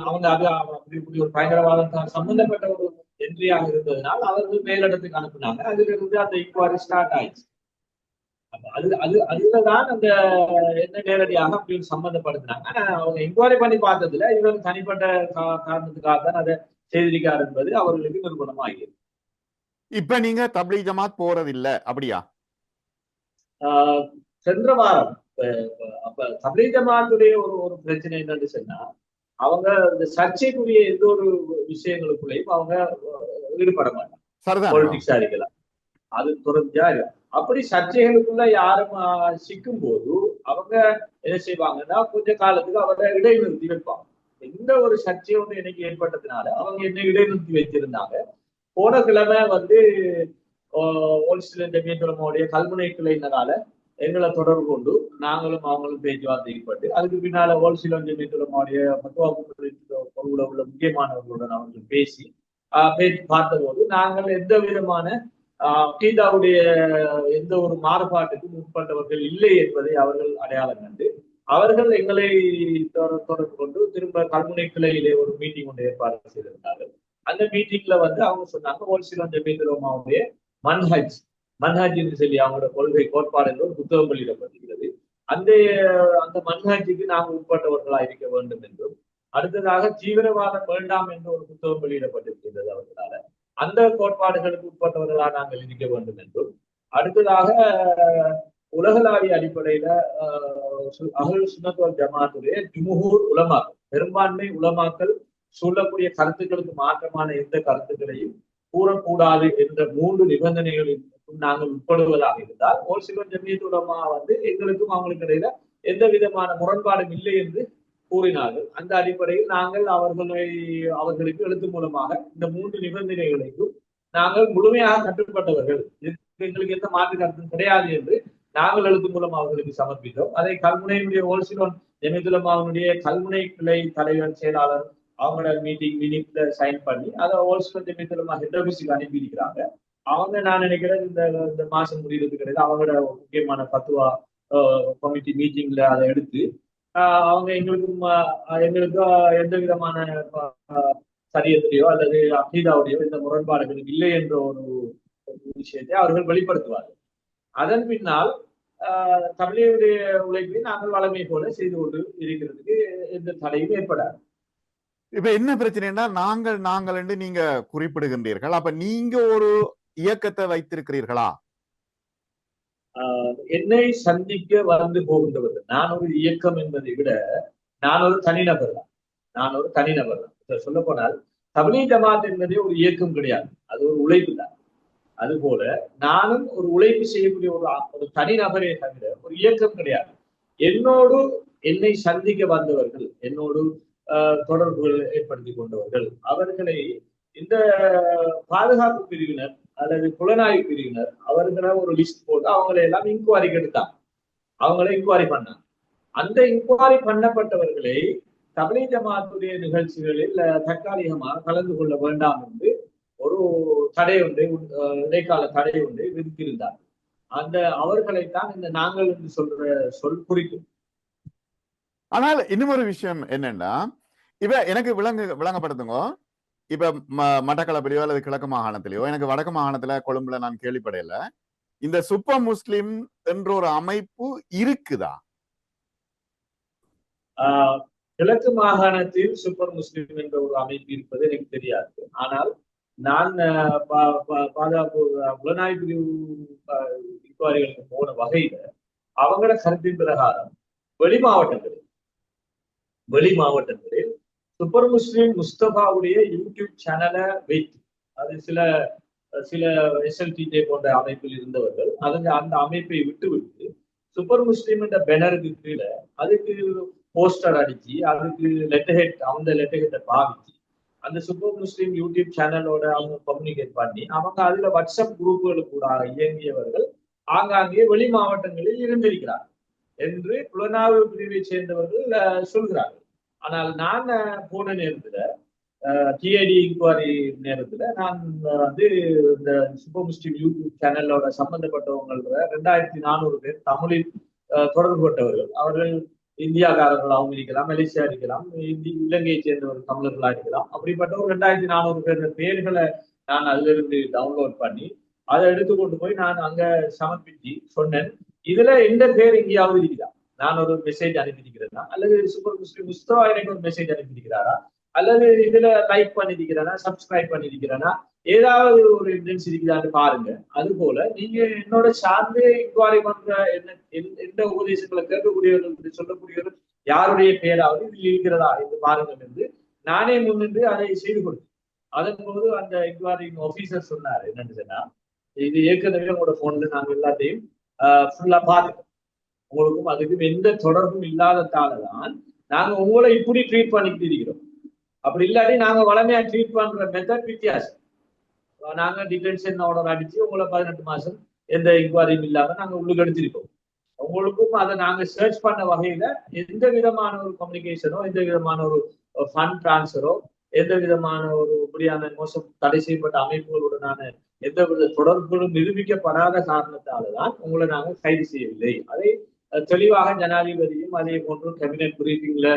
அவங்க அது அப்படி இப்படி ஒரு பயங்கரவாதம் சம்பந்தப்பட்ட ஒரு என்ட்ரியாக இருந்ததுனால் அவர்கள் மேலிடத்துக்கு அனுப்புனாங்க. அதுல இருந்து அந்த இன்குவாரி ஸ்டார்ட் ஆயிடுச்சு. அதுலதான் அந்த என்ன நேரடியாக அப்படி சம்பந்தப்படுத்தினாங்க. ஆனா அவங்க இன்குவாரி பண்ணி பார்த்ததுல இவர் தனிப்பட்ட காரணத்துக்காக தான் அதை செய்திருக்கார் என்பது அவர்களுக்கு நிரூபணமாகியது. இப்ப நீங்க தப்லீக் ஜமாத் போறதில்லை அப்படியா? சென்ற வாரம் அப்ப தப்லீக் ஜமாத்துடைய ஒரு பிரச்சனை என்னன்னு சொன்னா, அவங்க இந்த சர்ச்சைக்குரிய எந்த ஒரு விஷயங்களுக்குள்ளேயும் அவங்க ஈடுபட மாட்டாங்க. பொலிட்டிக்ஸா இருக்கலாம், அது தொடர்ச்சியா இருக்கும். அப்படி சர்ச்சைகளுக்குள்ள யாரும் சிக்கும் போது அவங்க என்ன செய்வாங்கன்னா கொஞ்ச காலத்துக்கு அவரை இடைநிறுத்தி வைப்பாங்க. எந்த ஒரு சர்ச்சை ஒன்று எனக்கு ஏற்பட்டதுனால அவங்க என்ன இடைநிறுத்தி வச்சிருந்தாங்க. போன கிழமை ஓல்ஸ்டில் ஜமீயத்துலமாவுடைய கல்முனை கிளையினரால எங்களை தொடர்பு கொண்டு நாங்களும் அவங்களும் பேச்சுவார்த்தை ஈடுபட்டு அதுக்கு பின்னால ஓல்ஸ்டில் ஜமீயத்துலமாவுடைய பொருள உள்ள முக்கியமானவர்களுடன் அவர்கள் பேசி பார்த்த போது நாங்கள் எந்த விதமான அகீதாவுடைய எந்த ஒரு மாறுபாட்டுக்கும் உட்பட்டவர்கள் இல்லை என்பதை அவர்கள் அடையாளம் கண்டு அவர்கள் எங்களை தொடர்பு கொண்டு திரும்ப கல்முனை கிளையிலே ஒரு மீட்டிங் ஒன்று ஏற்பாடு செய்திருந்தார்கள். அந்த மீட்டிங்ல அவங்க சொன்னாங்க, ஓல்சிலம் ஜமீயத்துலமாவுடைய மன்ஹஜ் என்று சொல்லி அவங்களோட கொள்கை கோட்பாடு என்ற ஒரு புத்தகம் வெளியிடப்பட்டிருக்கிறது. அந்த மன்ஹஜுக்கு நாங்கள் உட்பட்டவர்களாக இருக்க வேண்டும் என்றும், அடுத்ததாக தீவிரவாதம் வேண்டாம் என்ற ஒரு புத்தகம் வெளியிடப்பட்டிருக்கிறது அவர்களால. அந்த கோட்பாடுகளுக்கு உட்பட்டவர்களாக நாங்கள் இருக்க வேண்டும் என்றும், அடுத்ததாக உலகளாவிய அடிப்படையில அஹ்லுல் சுன்னத் வல் ஜமாத்துடைய ஜும்ஹூர் உலமாக்கள், பெரும்பான்மை உலமாக்கள் சொல்லக்கூடிய கருத்துக்களுக்கு மாற்றமான எந்த கருத்துக்களையும் கூறக்கூடாது என்ற 3 நிபந்தனைகளில் நாங்கள் உட்படுவதாக இருந்தால் ஓல்சிலம் ஜமீயத் உலமா எங்களுக்கும் அவங்களுக்கு இடையில எந்த விதமான முரண்பாடும் இல்லை என்று கூறினார்கள். அந்த அடிப்படையில் நாங்கள் அவர்களுக்கு எழுத்து மூலமாக இந்த 3 நிபந்தனைகளுக்கும் நாங்கள் முழுமையாக கட்டுப்பட்டவர்கள், எங்களுக்கு எந்த மாற்று கருத்தும் கிடையாது என்று நாங்கள் எழுத்து மூலம் அவர்களுக்கு சமர்ப்பித்தோம். அதை கல்முனையினுடைய ஓல்சிலம் ஜமீயத் உலமாவுடைய கல்முனை கிளை தலைவர் செயலாளர் அவங்களோட மினிட்ல சைன் பண்ணி அதை ஓல்சிலம் ஜமீயத் உலமா ஹெட் ஆபீஸுக்கு அனுப்பியிருக்கிறாங்க. நான் நினைக்கிறேன் இந்த மாசம் முடிகிறதுக்கு கிடையாது அவங்களோட முக்கியமான பத்துவா கமிட்டி மீட்டிங்ல அதை எடுத்து அவங்க எங்களுக்கு எந்த விதமான சரியத்திலேயோ அல்லது அகீதாவுடையோ இந்த முரண்பாடுகளுக்கு இல்லை என்ற ஒரு விஷயத்தை அவர்கள் வெளிப்படுத்துவார்கள். அதன் பின்னால் தமிழையுடைய உழைப்பை நாங்கள் வளமை போல செய்து கொண்டு இருக்கிறதுக்கு எந்த தடையும் ஏற்படாது. இப்ப என்ன பிரச்சனைன்னா நாங்கள் என்று நீங்க குறிப்பிடுகின்றீர்கள். அப்ப நீங்க ஒரு இயக்கத்தை வைத்திருக்கிறீர்களா? என்னை சந்திக்க வந்து போகின்றவர்கள், நான் ஒரு இயக்கம் என்பதை விட நான் ஒரு தனிநபர் தான். சொல்ல போனால் தப்லீக் ஜமாத் என்பதே ஒரு இயக்கம் கிடையாது, அது ஒரு உழைப்பு தான். அதுபோல நானும் ஒரு உழைப்பு செய்யக்கூடிய ஒரு தனிநபரே தவிர ஒரு இயக்கம் கிடையாது. என்னை சந்திக்க வந்தவர்கள், என்னோடு தொடர்புகள் ஏற்படுத்தி கொண்டவர்கள், அவர்களை இந்த பாதுகாப்பு பிரிவினர் அல்லது புலனாய்வு பிரிவினர் அவர்களை ஒரு லிஸ்ட் போட்டு அவங்களை எல்லாம் இன்குவாரிக்கு எடுத்தாங்க. அவங்களை இன்குவாரி பண்ணாங்க. அந்த இன்குவாரி பண்ணப்பட்டவர்களை தப்லீக் ஜமாத்துடைய நிகழ்ச்சிகளில் தற்காலிகமாக கலந்து கொள்ள வேண்டாம் என்று ஒரு தடை ஒன்றை, இடைக்கால தடை ஒன்றை விதித்திருந்தார். அவர்களைத்தான் இந்த நாங்கள் என்று சொல்ற சொல் குறிக்கும். ஆனால் இன்னும் ஒரு விஷயம் என்னன்னா, இப்ப எனக்கு விளங்கப்படுத்துங்க. இப்ப மட்டக்களப்பிலையோ அல்லது கிழக்கு மாகாணத்திலேயோ, எனக்கு வடக்கு மாகாணத்துல கொழும்புல நான் கேள்விப்படையில இந்த சூப்பர் முஸ்லிம் என்ற ஒரு அமைப்பு இருக்குதா? கிழக்கு மாகாணத்தில் சூப்பர் முஸ்லிம் என்ற ஒரு அமைப்பு இருப்பது எனக்கு தெரியாது. ஆனால் நான் பாதுகாப்பு புலனாய்வு பிரிவு இன்குவாரிகளுக்கு போன வகையில அவங்களோட கருத்தின் பிரகாரம் வெளி மாவட்டங்களில் சூப்பர் முஸ்லிம் முஸ்தபாவுடைய யூடியூப் சேனலை வைத்து, அது சில SLTJ போன்ற அமைப்பில் இருந்தவர்கள் அந்த அமைப்பை விட்டுவிட்டு சூப்பர் முஸ்லீம் என்ற பேனருக்கு கீழே அதுக்கு போஸ்டர் அடிச்சு அதுக்கு லெட்டர்ஹெட் அந்த லெட்டர்ஹெட்டை பாவிச்சு அந்த சூப்பர் முஸ்லீம் யூடியூப் சேனலோட அவங்க கம்யூனிகேட் பண்ணி அவங்க அதுல வாட்ஸ்அப் குரூப்புகளுக்கு கூட இயங்கியவர்கள் ஆங்காங்கே வெளி மாவட்டங்களில் இருந்திருக்கிறார் என்று புலனாய்வு பிரிவை சேர்ந்தவர்கள் சொல்கிறார்கள். ஆனால் நான் போன நேரத்துல டிஐடி இன்குவாரி நேரத்துல நான் வந்து இந்த சூப்பர் முஸ்லீம் யூடியூப் சேனலோட சம்பந்தப்பட்டவங்கள 2400 பேர் தமிழில் தொடர்பு பட்டவர்கள். அவர்கள் இந்தியாக்காரர்களாகவும் இருக்கலாம், மலேசியா இருக்கலாம், இலங்கையை சேர்ந்தவர்கள் தமிழர்களா இருக்கலாம். அப்படிப்பட்ட ஒரு 2400 பேர் பேர்களை நான் அதுல இருந்து டவுன்லோட் பண்ணி அதை எடுத்துக்கொண்டு போய் நான் அங்க சமர்ப்பிச்சு சொன்னேன், இதுல எந்த பேர் எங்கேயாவது இருக்குதா, நான் ஒரு மெசேஜ் அனுப்பியிருக்கிறேன்னா, அல்லது சூப்பர் முஸ்லீம் முஸ்தபா எனக்கு ஒரு மெசேஜ் அனுப்பியிருக்கிறாரா, அல்லது இதுல லைக் பண்ணிருக்கிறேன்னா, சப்ஸ்கிரைப் பண்ணிருக்கிறேன்னா, ஏதாவது ஒரு எவிடன்ஸ் இருக்குதான்னு பாருங்க. அது போல நீங்க என்னோட சார்ந்து இன்குவாரி பண்ற எந்த உபதேசங்களை கேட்கக்கூடியவர்கள் சொல்லக்கூடியவர்கள் யாருடைய பேராவது இதில் இருக்கிறதா என்று பாருங்கள் என்று நானே முன்னின்று அதை செய்து கொடுத்தேன். அதன் போது அந்த இன்குவாரிங் ஆபீசர் சொன்னாரு என்னன்னு சொன்னா, இது ஏற்கனவே உங்களோட போன்ல நாங்க எல்லாத்தையும் ஃபுல்லா பார்த்துட்டோம், உங்களுக்கும் அதுக்கும் எந்த தொடர்பும் இல்லாததாலதான் நாங்க உங்களை இப்படி ட்ரீட் பண்ணிக்கிட்டு இருக்கிறோம். அப்படி இல்லாட்டி நாங்க வளமையா ட்ரீட் பண்ற மெத்தட் வித்தியாசம். நாங்க டிடென்ஷன் ஆர்டர் அடிச்சு உங்களை 18 மாசம் எந்த இன்குவாரியும் இல்லாம நாங்க உள்ளுக்கு எடுத்திருக்கோம். உங்களுக்கும் அதை நாங்க சர்ச் பண்ண வகையில எந்த விதமான ஒரு கம்யூனிகேஷனோ, எந்த விதமான ஒரு ஃபண்ட் டிரான்ஸ்பரோ, எந்த விதமான ஒரு இப்படியான மோசம் தடை செய்யப்பட்ட அமைப்புகளுடனான எந்த வித தொடர்புகளும் நிரூபிக்கப்படாத காரணத்தால்தான் உங்களை நாங்கள் கைது செய்யவில்லை. அதை தெளிவாக ஜனாதிபதியும் அதே போன்று கேபினட் பிரீஃபிங்ல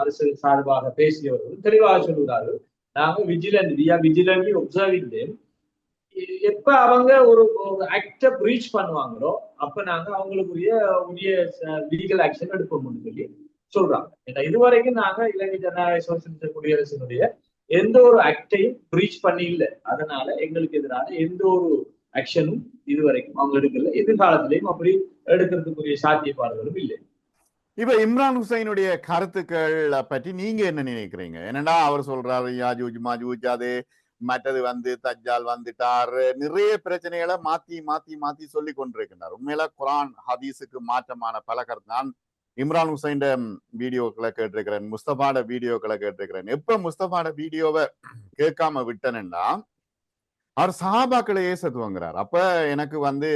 அரசு சார்பாக பேசியவர்கள் தெளிவாக சொல்கிறார்கள், நாங்க விஜிலன்ட்லி ஒப்சர்விங் தேம். எப்ப அவங்க ஒரு ஆக்ட பிரீச் பண்ணுவாங்களோ அப்ப நாங்க அவங்களுக்குரிய லீகல் ஆக்ஷன் எடுப்போம்னு சொல்லி சொல்றாங்க. ஏன்னா இதுவரைக்கும் நாங்க இலங்கை ஜனநாயக சோசியலிச குடியரசினுடைய எந்த ஒரு ஆக்டையும் பிரீச் பண்ணி இல்லை. அதனால எங்களுக்கு எதிரான எந்த ஒரு ஆக்ஷனும் இதுவரைக்கும் அவங்க எடுக்கல, எதிர்காலத்திலையும் அப்படி எடுக்கிறதுக்குரிய சாத்தியப்பாடுகளும் இல்லை. இப்ப இம்ரான் ஹுசைனுடைய கருத்துக்கள் பற்றி நீங்க என்ன நினைக்கிறீங்க? என்னன்னா அவர் சொல்றாரு யாஜூஜ் மாஜூஜ், அது மற்றது வந்து தஜ்ஜால் வந்துட்டார், நிறைய பிரச்சனைகளை மாத்தி மாத்தி மாத்தி சொல்லி கொண்டிருக்கின்றார். உண்மையில குரான் ஹதீஸுக்கு மாற்றமான பல கருத்து. நான் இம்ரான் ஹுசைன் வீடியோக்களை கேட்டிருக்கிறேன், முஸ்தபாட வீடியோக்களை கேட்டிருக்கிறேன். எப்ப முஸ்தபாட வீடியோவை கேட்காம விட்டனேன்னா அவர் சஹாபாக்களை ஏசத்துவங்கிறார். அப்ப எனக்கு வந்து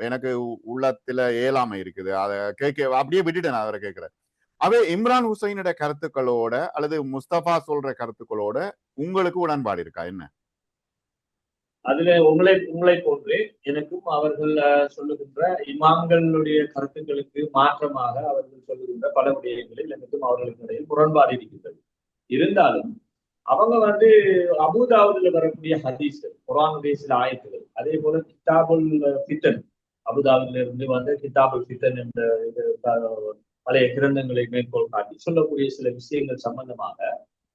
எனக்கு உள்ளத்துல ஏலாமை இருக்குது, அதை கேட்க அப்படியே விட்டுட்டேன். அவரை கேட்கிறேன். அவே இம்ரான் ஹுசைனோட கருத்துக்களோட அல்லது முஸ்தபா சொல்ற கருத்துக்களோட உங்களுக்கு உடன்பாடு இருக்கா என்ன? அதுல உங்களை போன்று எனக்கும் அவர்கள் சொல்லுகின்ற இமாம்களுடைய கருத்துக்களுக்கு மாற்றமாக அவர்கள் சொல்லுகின்ற பல விடயங்களில் எனக்கும் அவர்களுக்கு இடையில் முரண்பாடு இருக்கின்றது. இருந்தாலும் அவங்க வந்து அபுதாவுல வரக்கூடிய ஹதீஸ்கள், குர்ஆனுடைய சில ஆயத்துகள், அதே போல கிதாபுல் ஃபித்தன், அபுதாவுல இருந்து வந்த கிதாபுல் ஃபித்தன் என்ற பழைய கிரந்தங்களை மேற்கோள் காட்டி சொல்லக்கூடிய சில விஷயங்கள் சம்பந்தமாக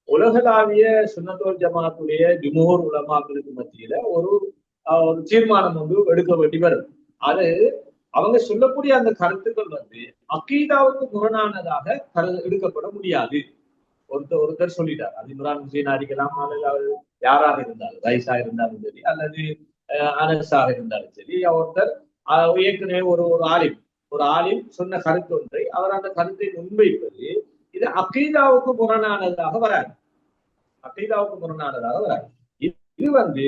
உலகளாவிய சுன்னத்துல் ஜமாத்துடைய ஜும்ஹூர் உலமாக்களுக்கு மத்தியில ஒரு தீர்மானம் வந்து எடுக்க வேண்டி வரும். அது அவங்க சொல்லக்கூடிய அந்த கருத்துக்கள் வந்து அகீதாவுக்கு முரணானதாக எடுக்கப்பட முடியாது. ஒருத்தர் சொல்லிட்டார், அது இம்ரான் ஹுசைனா இருக்கலாம், அல்லது அவர் யாராக இருந்தாலும், ரைஸா இருந்தாலும் சரி, அல்லது அனஸாக இருந்தாலும் சரி, ஒருத்தர் ஏற்கனவே ஒரு ஆலிம் சொன்ன கருத்து ஒன்றை அவர் அந்த கருத்தை முன்வைப்பது இது அகீதாவுக்கு முரணானதாக வராது. இது வந்து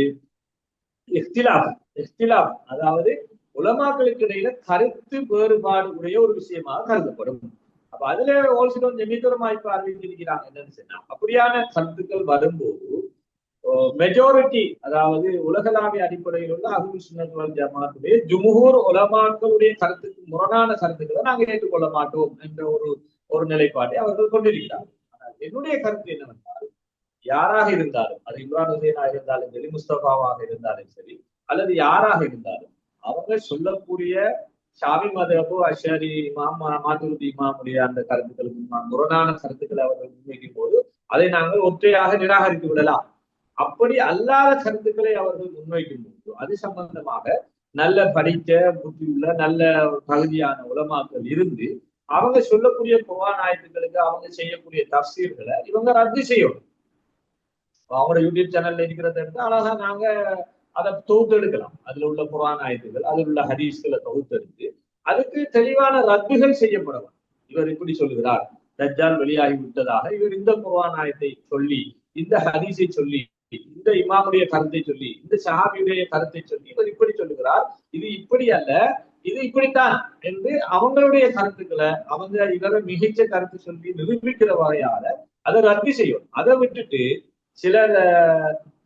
இஹ்திலாஃப், அதாவது உலமாக்களுக்கு இடையில கருத்து வேறுபாடு உடைய ஒரு விஷயமாக கருதப்படும். அப்ப அதுல ஓல்சிடம் ஜமீத்துலமாய்ப்பு அறிவித்திருக்கிறாங்க என்னன்னு சொன்னா, அப்படியான கருத்துக்கள் வரும்போது மெஜாரிட்டி, அதாவது உலகளாவிய அடிப்படையில் உள்ள அஹ்லுஸ் சுன்னத் வல் ஜமாத்துடைய ஜும்ஹூர் உலமாக்களுடைய கருத்துக்கு முரணான கருத்துக்களை நாங்கள் ஏற்றுக்கொள்ள மாட்டோம் என்ற ஒரு நிலைப்பாட்டை அவர்கள் கொண்டிருக்கிறார்கள். ஆனால் என்னுடைய கருத்து என்னவென்றால், யாராக இருந்தாலும், அது இம்ரான் ஹுசைனாக இருந்தாலும் சரி, முஸ்தபாவாக இருந்தாலும் சரி, அல்லது யாராக இருந்தாலும், அவங்க சொல்லக்கூடிய ஷாஃபி மத்ஹப், அஷ்அரி இமாம், மாதுரிதி இமாமுடைய அந்த கருத்துக்களுக்கு முரணான கருத்துக்களை அவர்கள் முன்வைக்கும் போது அதை நாங்கள் ஒற்றையாக நிராகரித்து விடலாம். அப்படி அல்லாத கருத்துக்களை அவர்கள் முன்வைக்கும் போது அது சம்பந்தமாக நல்ல படித்த புத்தியுள்ள நல்ல தகுதியான உலமாக்கள் இருந்து அவங்க சொல்லக்கூடிய குர்ஆன் ஆயத்துக்களுக்கு அவங்க செய்யக்கூடிய தஃசீர்களை இவங்க ரத்து செய்யணும். அவங்களோட யூடியூப் சேனல்ல இருக்கிறத எடுத்து அழகா நாங்க அதை தொகுத்து எடுக்கலாம். அதுல உள்ள குர்ஆன் ஆயத்துக்கள், அதில் உள்ள ஹதீஸ்களை தொகுத்தெடுத்து அதுக்கு தெளிவான ரத்துகள் செய்யப்படும். இவர் இப்படி சொல்லுகிறார், தஜ்ஜால் வெளியாகி விட்டதாக இவர் இந்த குர்ஆன் ஆயத்தை சொல்லி, இந்த ஹதீஸை சொல்லி, இந்த இமாமுடைய கருத்தை சொல்லி, இந்த சஹாபியுடைய கருத்தை சொல்லி இவர் இப்படி சொல்லுகிறார், இது இப்படி அல்ல, இது இப்படித்தான் என்று அவங்களுடைய கருத்துக்களை அவங்க இவரை மிகச்ச கருத்து சொல்லி நிரூபிக்கிற வகையால அதை ரத்து செய்யும். அதை விட்டுட்டு சிலர்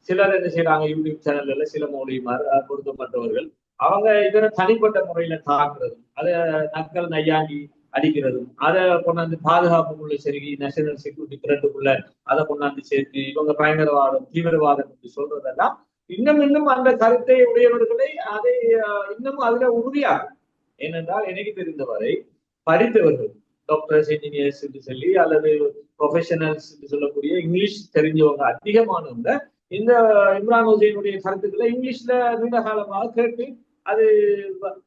சிலர் என்ன செய்யறாங்க, யூடியூப் சேனல்ல சில மௌலிமார் பொருத்தப்பட்டவர்கள் அவங்க இதர தனிப்பட்ட முறையில தாக்குறதும், அதை நக்கல் நையாண்டி அடிக்கிறதும், அதை கொண்டாந்து பாதுகாப்புக்குள்ள சரி நேஷனல் செக்யூரிட்டி த்ரெட்டுக்குள்ள அதை கொண்டாந்து சேர்த்து இவங்க பயங்கரவாதம் தீவிரவாதம் என்று சொல்றதெல்லாம் இன்னும் அந்த கருத்தை உடையவர்களை அதை இன்னமும் அதுல உறுதியாகும். ஏனென்றால் எனக்கு தெரிந்தவரை படித்தவர்கள் டாக்டர்ஸ், இன்ஜினியர்ஸ் என்று சொல்லி அல்லது ப்ரொஃபஷனல்ஸ் என்று சொல்லக்கூடிய இங்கிலீஷ் தெரிஞ்சவங்க அதிகமானவங்க இந்த இம்ரான் ஹுசைனுடைய கருத்துக்களை இங்கிலீஷ்ல நீண்ட காலமாக கேட்டு அது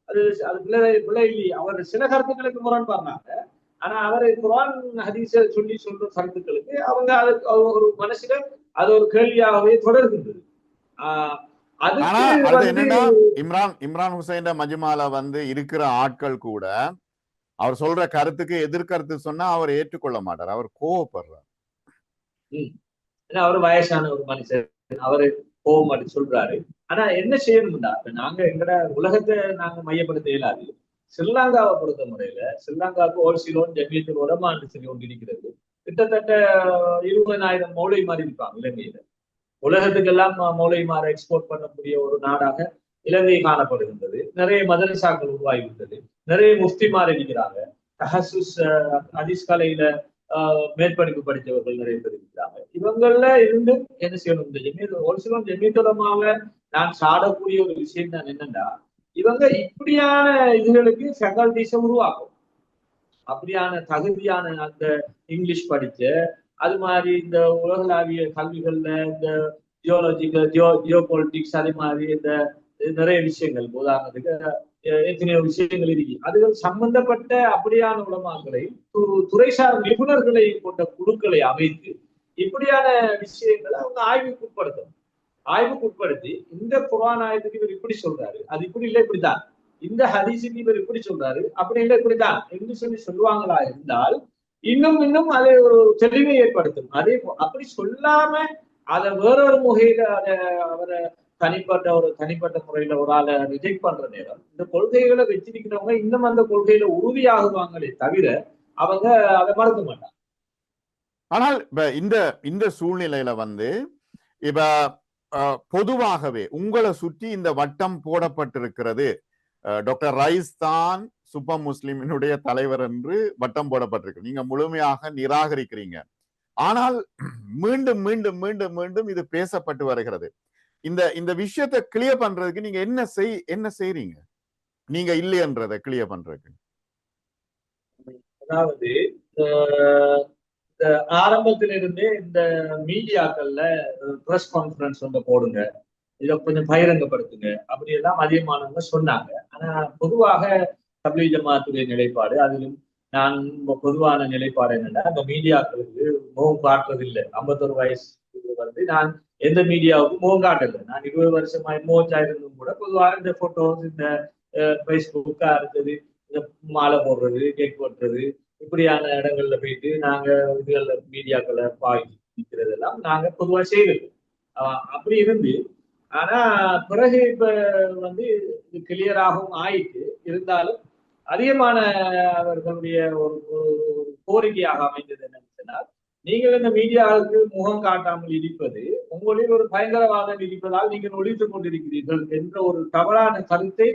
அது அது பிள்ளை இல்லையே, அவர் சில கருத்துக்களுக்கு முரண்பாங்க. ஆனா அவர் குர்ஆன் ஹதீஸ சொல்லி சொல்ற கருத்துக்களுக்கு அவங்க அது ஒரு மனசுல அது ஒரு கேள்வியாகவே தொடர்கின்றது. என்னன்னா இம்ரான் ஹுசைன் மஜ்மால இருக்கிற ஆட்கள் கூட அவர் சொல்ற கருத்துக்கு எதிர்கருத்து சொன்னா அவர் ஏற்றுக்கொள்ள மாட்டார், அவர் கோவப்படுறார். அவர் வயசான ஒரு மனுஷன், அவரு கோவம் அப்படி சொல்றாரு. ஆனா என்ன செய்யணும்டா, நாங்க எங்கட உலகத்தை நாங்க மையப்படுத்த இயலாது. ஸ்ரீலங்காவை பொறுத்த முறையில ஸ்ரீலங்காவுக்கு ஒரு சிலோன் ஜமீயத்துல் உலமா என்று சொல்லி ஒன்று இருக்கிறது. கிட்டத்தட்ட 20,000 மௌலைமார் இருப்பாங்க இலங்கையில. உலகத்துக்கெல்லாம் மௌலைமாரை எக்ஸ்போர்ட் பண்ணக்கூடிய ஒரு நாடாக இலங்கை காணப்படுகின்றது. நிறைய மதரசாக்கள் உருவாகிவிட்டது, நிறைய முஃப்திமார் இருக்கிறாங்க, தஹசுஸ் ஹதீஸ் கலையில மேற்படிப்பு படித்தவர்கள் நிறைய பேர் இருக்கிறாங்க. இவங்கள இருந்து என்ன செய்யணும், இந்த ஒரு சிலர் ஜமீயத்துல் உலமாவை நான் சாடக்கூடிய ஒரு விஷயம் தான் என்னன்னா, இவங்க இப்படியான இதுகளுக்கு ஃபேக்கல்டிஸை உருவாக்கும். அப்படியான தகுதியான அந்த இங்கிலீஷ் படிச்ச அது மாதிரி இந்த உலகளாவிய கல்விகள்ல இந்த ஜியோலஜிக்கல் ஜியோ பொலிட்டிக்ஸ் அதே மாதிரி இந்த நிறைய விஷயங்கள், உதாரணத்துக்கு எத்தனையோ விஷயங்கள் இருக்கு, அதுகள் சம்பந்தப்பட்ட அப்படியான உலமாக்களை துறைசார் நிபுணர்களை கொண்ட குழுக்களை அமைத்து இப்படியான விஷயங்களை அவங்க ஆய்வுக்குட்படுத்தி இந்த குர்ஆன் ஆயத்துக்கு இவர் இப்படி சொல்றாரு, அது இப்படி இல்லை இப்படிதான், இந்த ஹதீஸுக்கு இவர் இப்படி சொல்றாரு அப்படி இல்லை இப்படிதான் என்று சொல்லி சொல்லுவாங்களா இருந்தால் இன்னும் அதை ஒரு தெளிவை ஏற்படுத்தும். அதே அப்படி சொல்லாம அதை வேறொரு முகையில அதை அவரை தனிப்பட்ட முறையில ஒரு ஆளை ரிஜெக்ட் பண்ற நேரம் இந்த கொள்கைகளை வச்சிருக்கிறவங்க இன்னும் அந்த கொள்கையில உறுதியாகுவாங்களே தவிர அவங்க அதை மறக்க மாட்டாங்க. ஆனால் இப்ப இந்த சூழ்நிலையில இப்ப பொதுவாகவே உங்களை சுற்றி இந்த வட்டம் போடப்பட்டிருக்கிறது, டாக்டர் ரைஸ் தான் சுப்ப முஸ்லிமினுடைய தலைவர் என்று வட்டம் போடப்பட்டிருக்கு, நீங்க முழுமையாக நிராகரிக்கிறீங்க. ஆனால் மீண்டும் மீண்டும் மீண்டும் மீண்டும் இது பேசப்பட்டு வருகிறது. இந்த விஷயத்தை கிளியர் பண்றதுக்கு நீங்க என்ன செய்றீங்க, நீங்க இல்லையன்றதை கிளியர் பண்றதுக்கு? அதாவது இந்த ஆரம்பத்திலிருந்தே இந்த மீடியாக்கள்ல பிரஸ் கான்ஃபரன்ஸ் போடுங்க, இதை கொஞ்சம் பகிரங்கப்படுத்துங்க அப்படி எல்லாம் அதிகமானவங்க சொன்னாங்க. ஆனா பொதுவாக தப்லீக் ஜமாத்துடைய நிலைப்பாடு, அதிலும் நான் பொதுவான நிலைப்பாடு என்னன்னா, அந்த மீடியாக்களுக்கு முகம் காட்டுறது இல்லை. 51 வயசு நான் எந்த மீடியாவுக்கும் முகம் காட்டல. நான் 20 வருஷமா மோச்சா இருந்தும் கூட பொதுவாக இந்த போட்டோஸ் இந்த ஃபேஸ்புக்கா இருந்தது, இந்த மாலை போடுறது, கேக் போட்டுறது, இப்படியான இடங்கள்ல போயிட்டு நாங்க இதுகள்ல மீடியாக்களை பாய்க்கிறதெல்லாம் நாங்க பொதுவா செய்வது. அப்படி இருந்து ஆனா பிறகு இப்ப இது கிளியராகவும் ஆயிட்டு இருந்தாலும் அதிகமான அவர்களுடைய ஒரு கோரிக்கையாக அமைந்தது என்னன்னு சொன்னால், நீங்கள் இந்த மீடியாவுக்கு முகம் காட்டாமல் இருப்பது உங்களில் ஒரு பயங்கரவாதம் இருப்பதால் நீங்கள் ஒழித்துக் கொண்டிருக்கிறீர்கள் என்ற ஒரு தவறான கருத்தை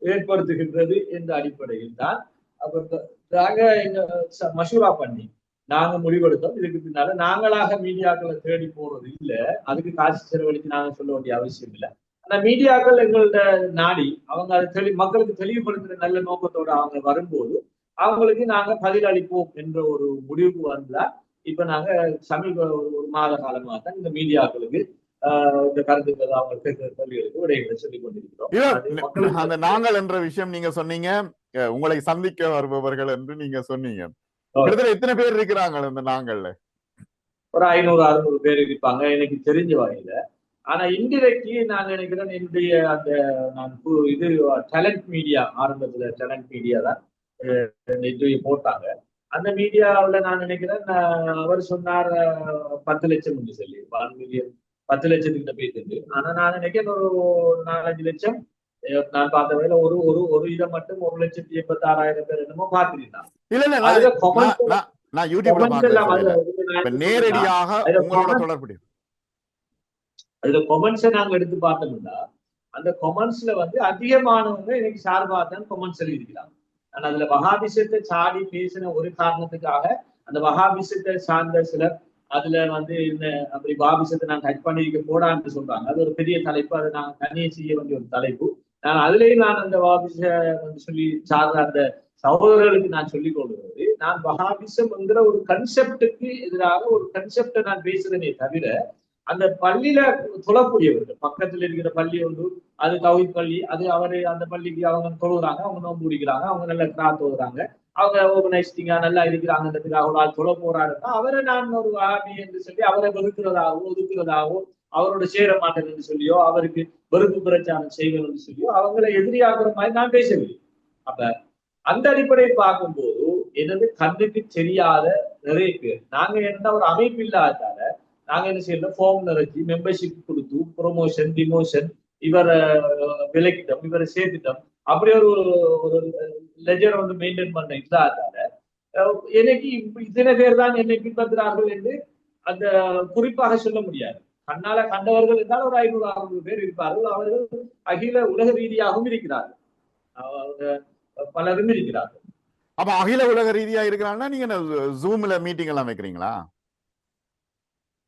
ஏற்படுத்துகின்றது என்ற அடிப்படையில் தான் அப்ப நாங்க எங்க மசூரா பண்ணி நாங்க முடிவெடுத்தோம். இதுக்கு பின்னால நாங்களாக மீடியாக்களை தேடி போறது இல்லை, அதுக்கு காசு செலவழித்து நாங்க சொல்ல வேண்டிய அவசியம் இல்லை. ஆனா மீடியாக்கள் எங்கள்ட நாடி அவங்க அதை மக்களுக்கு தெளிவுபடுத்துற நல்ல நோக்கத்தோட அவங்க வரும்போது அவங்களுக்கு நாங்க பதில் அளிப்போம் என்ற ஒரு முடிவுக்கு வந்தா இப்ப நாங்க சமீப ஒரு மாத காலமாக தான் இந்த மீடியாக்களுக்கு இந்த கருத்துக்கள் அவங்க கேட்கிற கேள்விகளுக்கு விடைகளை சொல்லிக் கொண்டிருக்கிறோம். அந்த நாங்கள் என்ற விஷயம் நீங்க சொன்னீங்க, உங்களை சந்திக்க வருபவர்கள் என்று நீங்க சொன்னீங்க. எத்தனை பேர் இருக்கிறாங்க இந்த நாங்கள்ல? ஒரு 500-600 பேர் இருப்பாங்க எனக்கு தெரிஞ்ச வகையில. ஆனா இன்டிரெக்ட்லி நான் நினைக்கிறேன் என்னுடைய அந்த நான் இது டேலண்ட் மீடியா, ஆரம்பத்துல டேலண்ட் மீடியா தான் இன்டர்வியூ போட்டாங்க. அந்த மீடியாவில் நான் நினைக்கிறேன் அவர் சொன்னார் 10 லட்சம் என்று சொல்லி 1 மில்லியன் 10 லட்சத்துக்கிட்ட போயிட்டு. ஆனா நான் நினைக்கிறேன் ஒரு 4-5 லட்சம் நான் பார்த்த வகையில ஒரு ஒரு ஒரு இதை மட்டும் 1,86,000 பேர் என்னமோ பார்த்துருந்தாங்க. இல்ல இல்ல அதுல கொமெண்ட் நான் யூடியூப்ல எல்லாம் பார்க்கிறேன். நேரடியாக உங்களோட தொடர்புடைய அதுல கொமெண்ட்ஸை நாங்க எடுத்து பார்த்தோம்னா அந்த கொமெண்ட்ஸ்ல வந்து அதிகமானவங்க எனக்கு சார்பாக தான் கொமெண்ட்ஸ் எழுதியிருக்கிறாங்க. நான் அதுல வஹாபிசத்தை சாடி பேசின ஒரு காரணத்துக்காக அந்த வஹாபிசத்தை சார்ந்த சிலர் அதுல வந்து இந்த அப்படி வஹாபிசத்தை நான் டச் பண்ணிருக்க போடான்னு சொல்றாங்க. அது ஒரு பெரிய தலைப்பு, அதை நாங்க தனியே செய்ய வேண்டிய ஒரு தலைப்பு. நான் அதுலயும் நான் அந்த வஹாபிச வந்து சொல்லி சார்ந்த அந்த சகோதரர்களுக்கு நான் சொல்லிக் கொள்வது, நான் வஹாபிசம் என்கிற ஒரு கன்செப்டுக்கு எதிராக ஒரு கன்செப்டை நான் பேசுறேனே தவிர அந்த பள்ளியில தொழக்கூடியவர்கள் பக்கத்துல இருக்கிற பள்ளி ஒன்று, அது தௌஹீத் பள்ளி, அது அவரு அந்த பள்ளிக்கு அவங்க தொழுகிறாங்க, அவங்க நோன்பு பிடிக்கிறாங்க, அவங்க நல்ல கிராத் ஓதுறாங்க, அவங்க ஆர்கனைஸ்டிங்கா நல்லா இருக்கிறாங்கன்றதுக்காக ஒரு ஆள் தொழ போறாருன்னா அவரை நான் ஒரு வஹாபி என்று சொல்லி அவரை வெறுக்கிறதாகவோ ஒதுக்குறதாகவோ அவரோட சேர மாட்டேன் என்று சொல்லியோ அவருக்கு வெறுப்பு பிரச்சாரம் செய்வேன் என்று சொல்லியோ அவங்களை எதிரியாக்குற மாதிரி நான் பேசவில்லை. அப்ப அந்த அடிப்படையை பார்க்கும்போது எனது கண்ணுக்கு தெரியாத நிறைய பேர் நாங்க என்ன ஒரு அமைப்பு இல்லாதால நாங்க என்ன செய்யறோம், ஃபார்ம் நிறைச்சி மெம்பர்ஷிப் கொடுத்து ப்ரொமோஷன் டிமோஷன் இவரை விலக்கிட்டோம், இவரை சேர்த்துட்டோம், அப்படி ஒரு லெஜர் வந்து மெயின்டைன் பண்ண இல்லாதால எனக்கு இத்தனை பேர் தான் என்னை பின்பற்றுறார்கள் என்று அந்த குறிப்பாக சொல்ல முடியாது. கண்ணால கண்டவர்கள் என்றால் ஒரு 500-600 பேர் இருப்பார்கள். அவர்கள் அகில உலக ரீதியாகவும் இருக்கிறார்கள், பலரும் இருக்கிறார்கள். அப்ப அகில உலக ரீதியா இருக்கிறாங்கன்னா நீங்க ஜூம்ல மீட்டிங் எல்லாம் வைக்கிறீங்களா?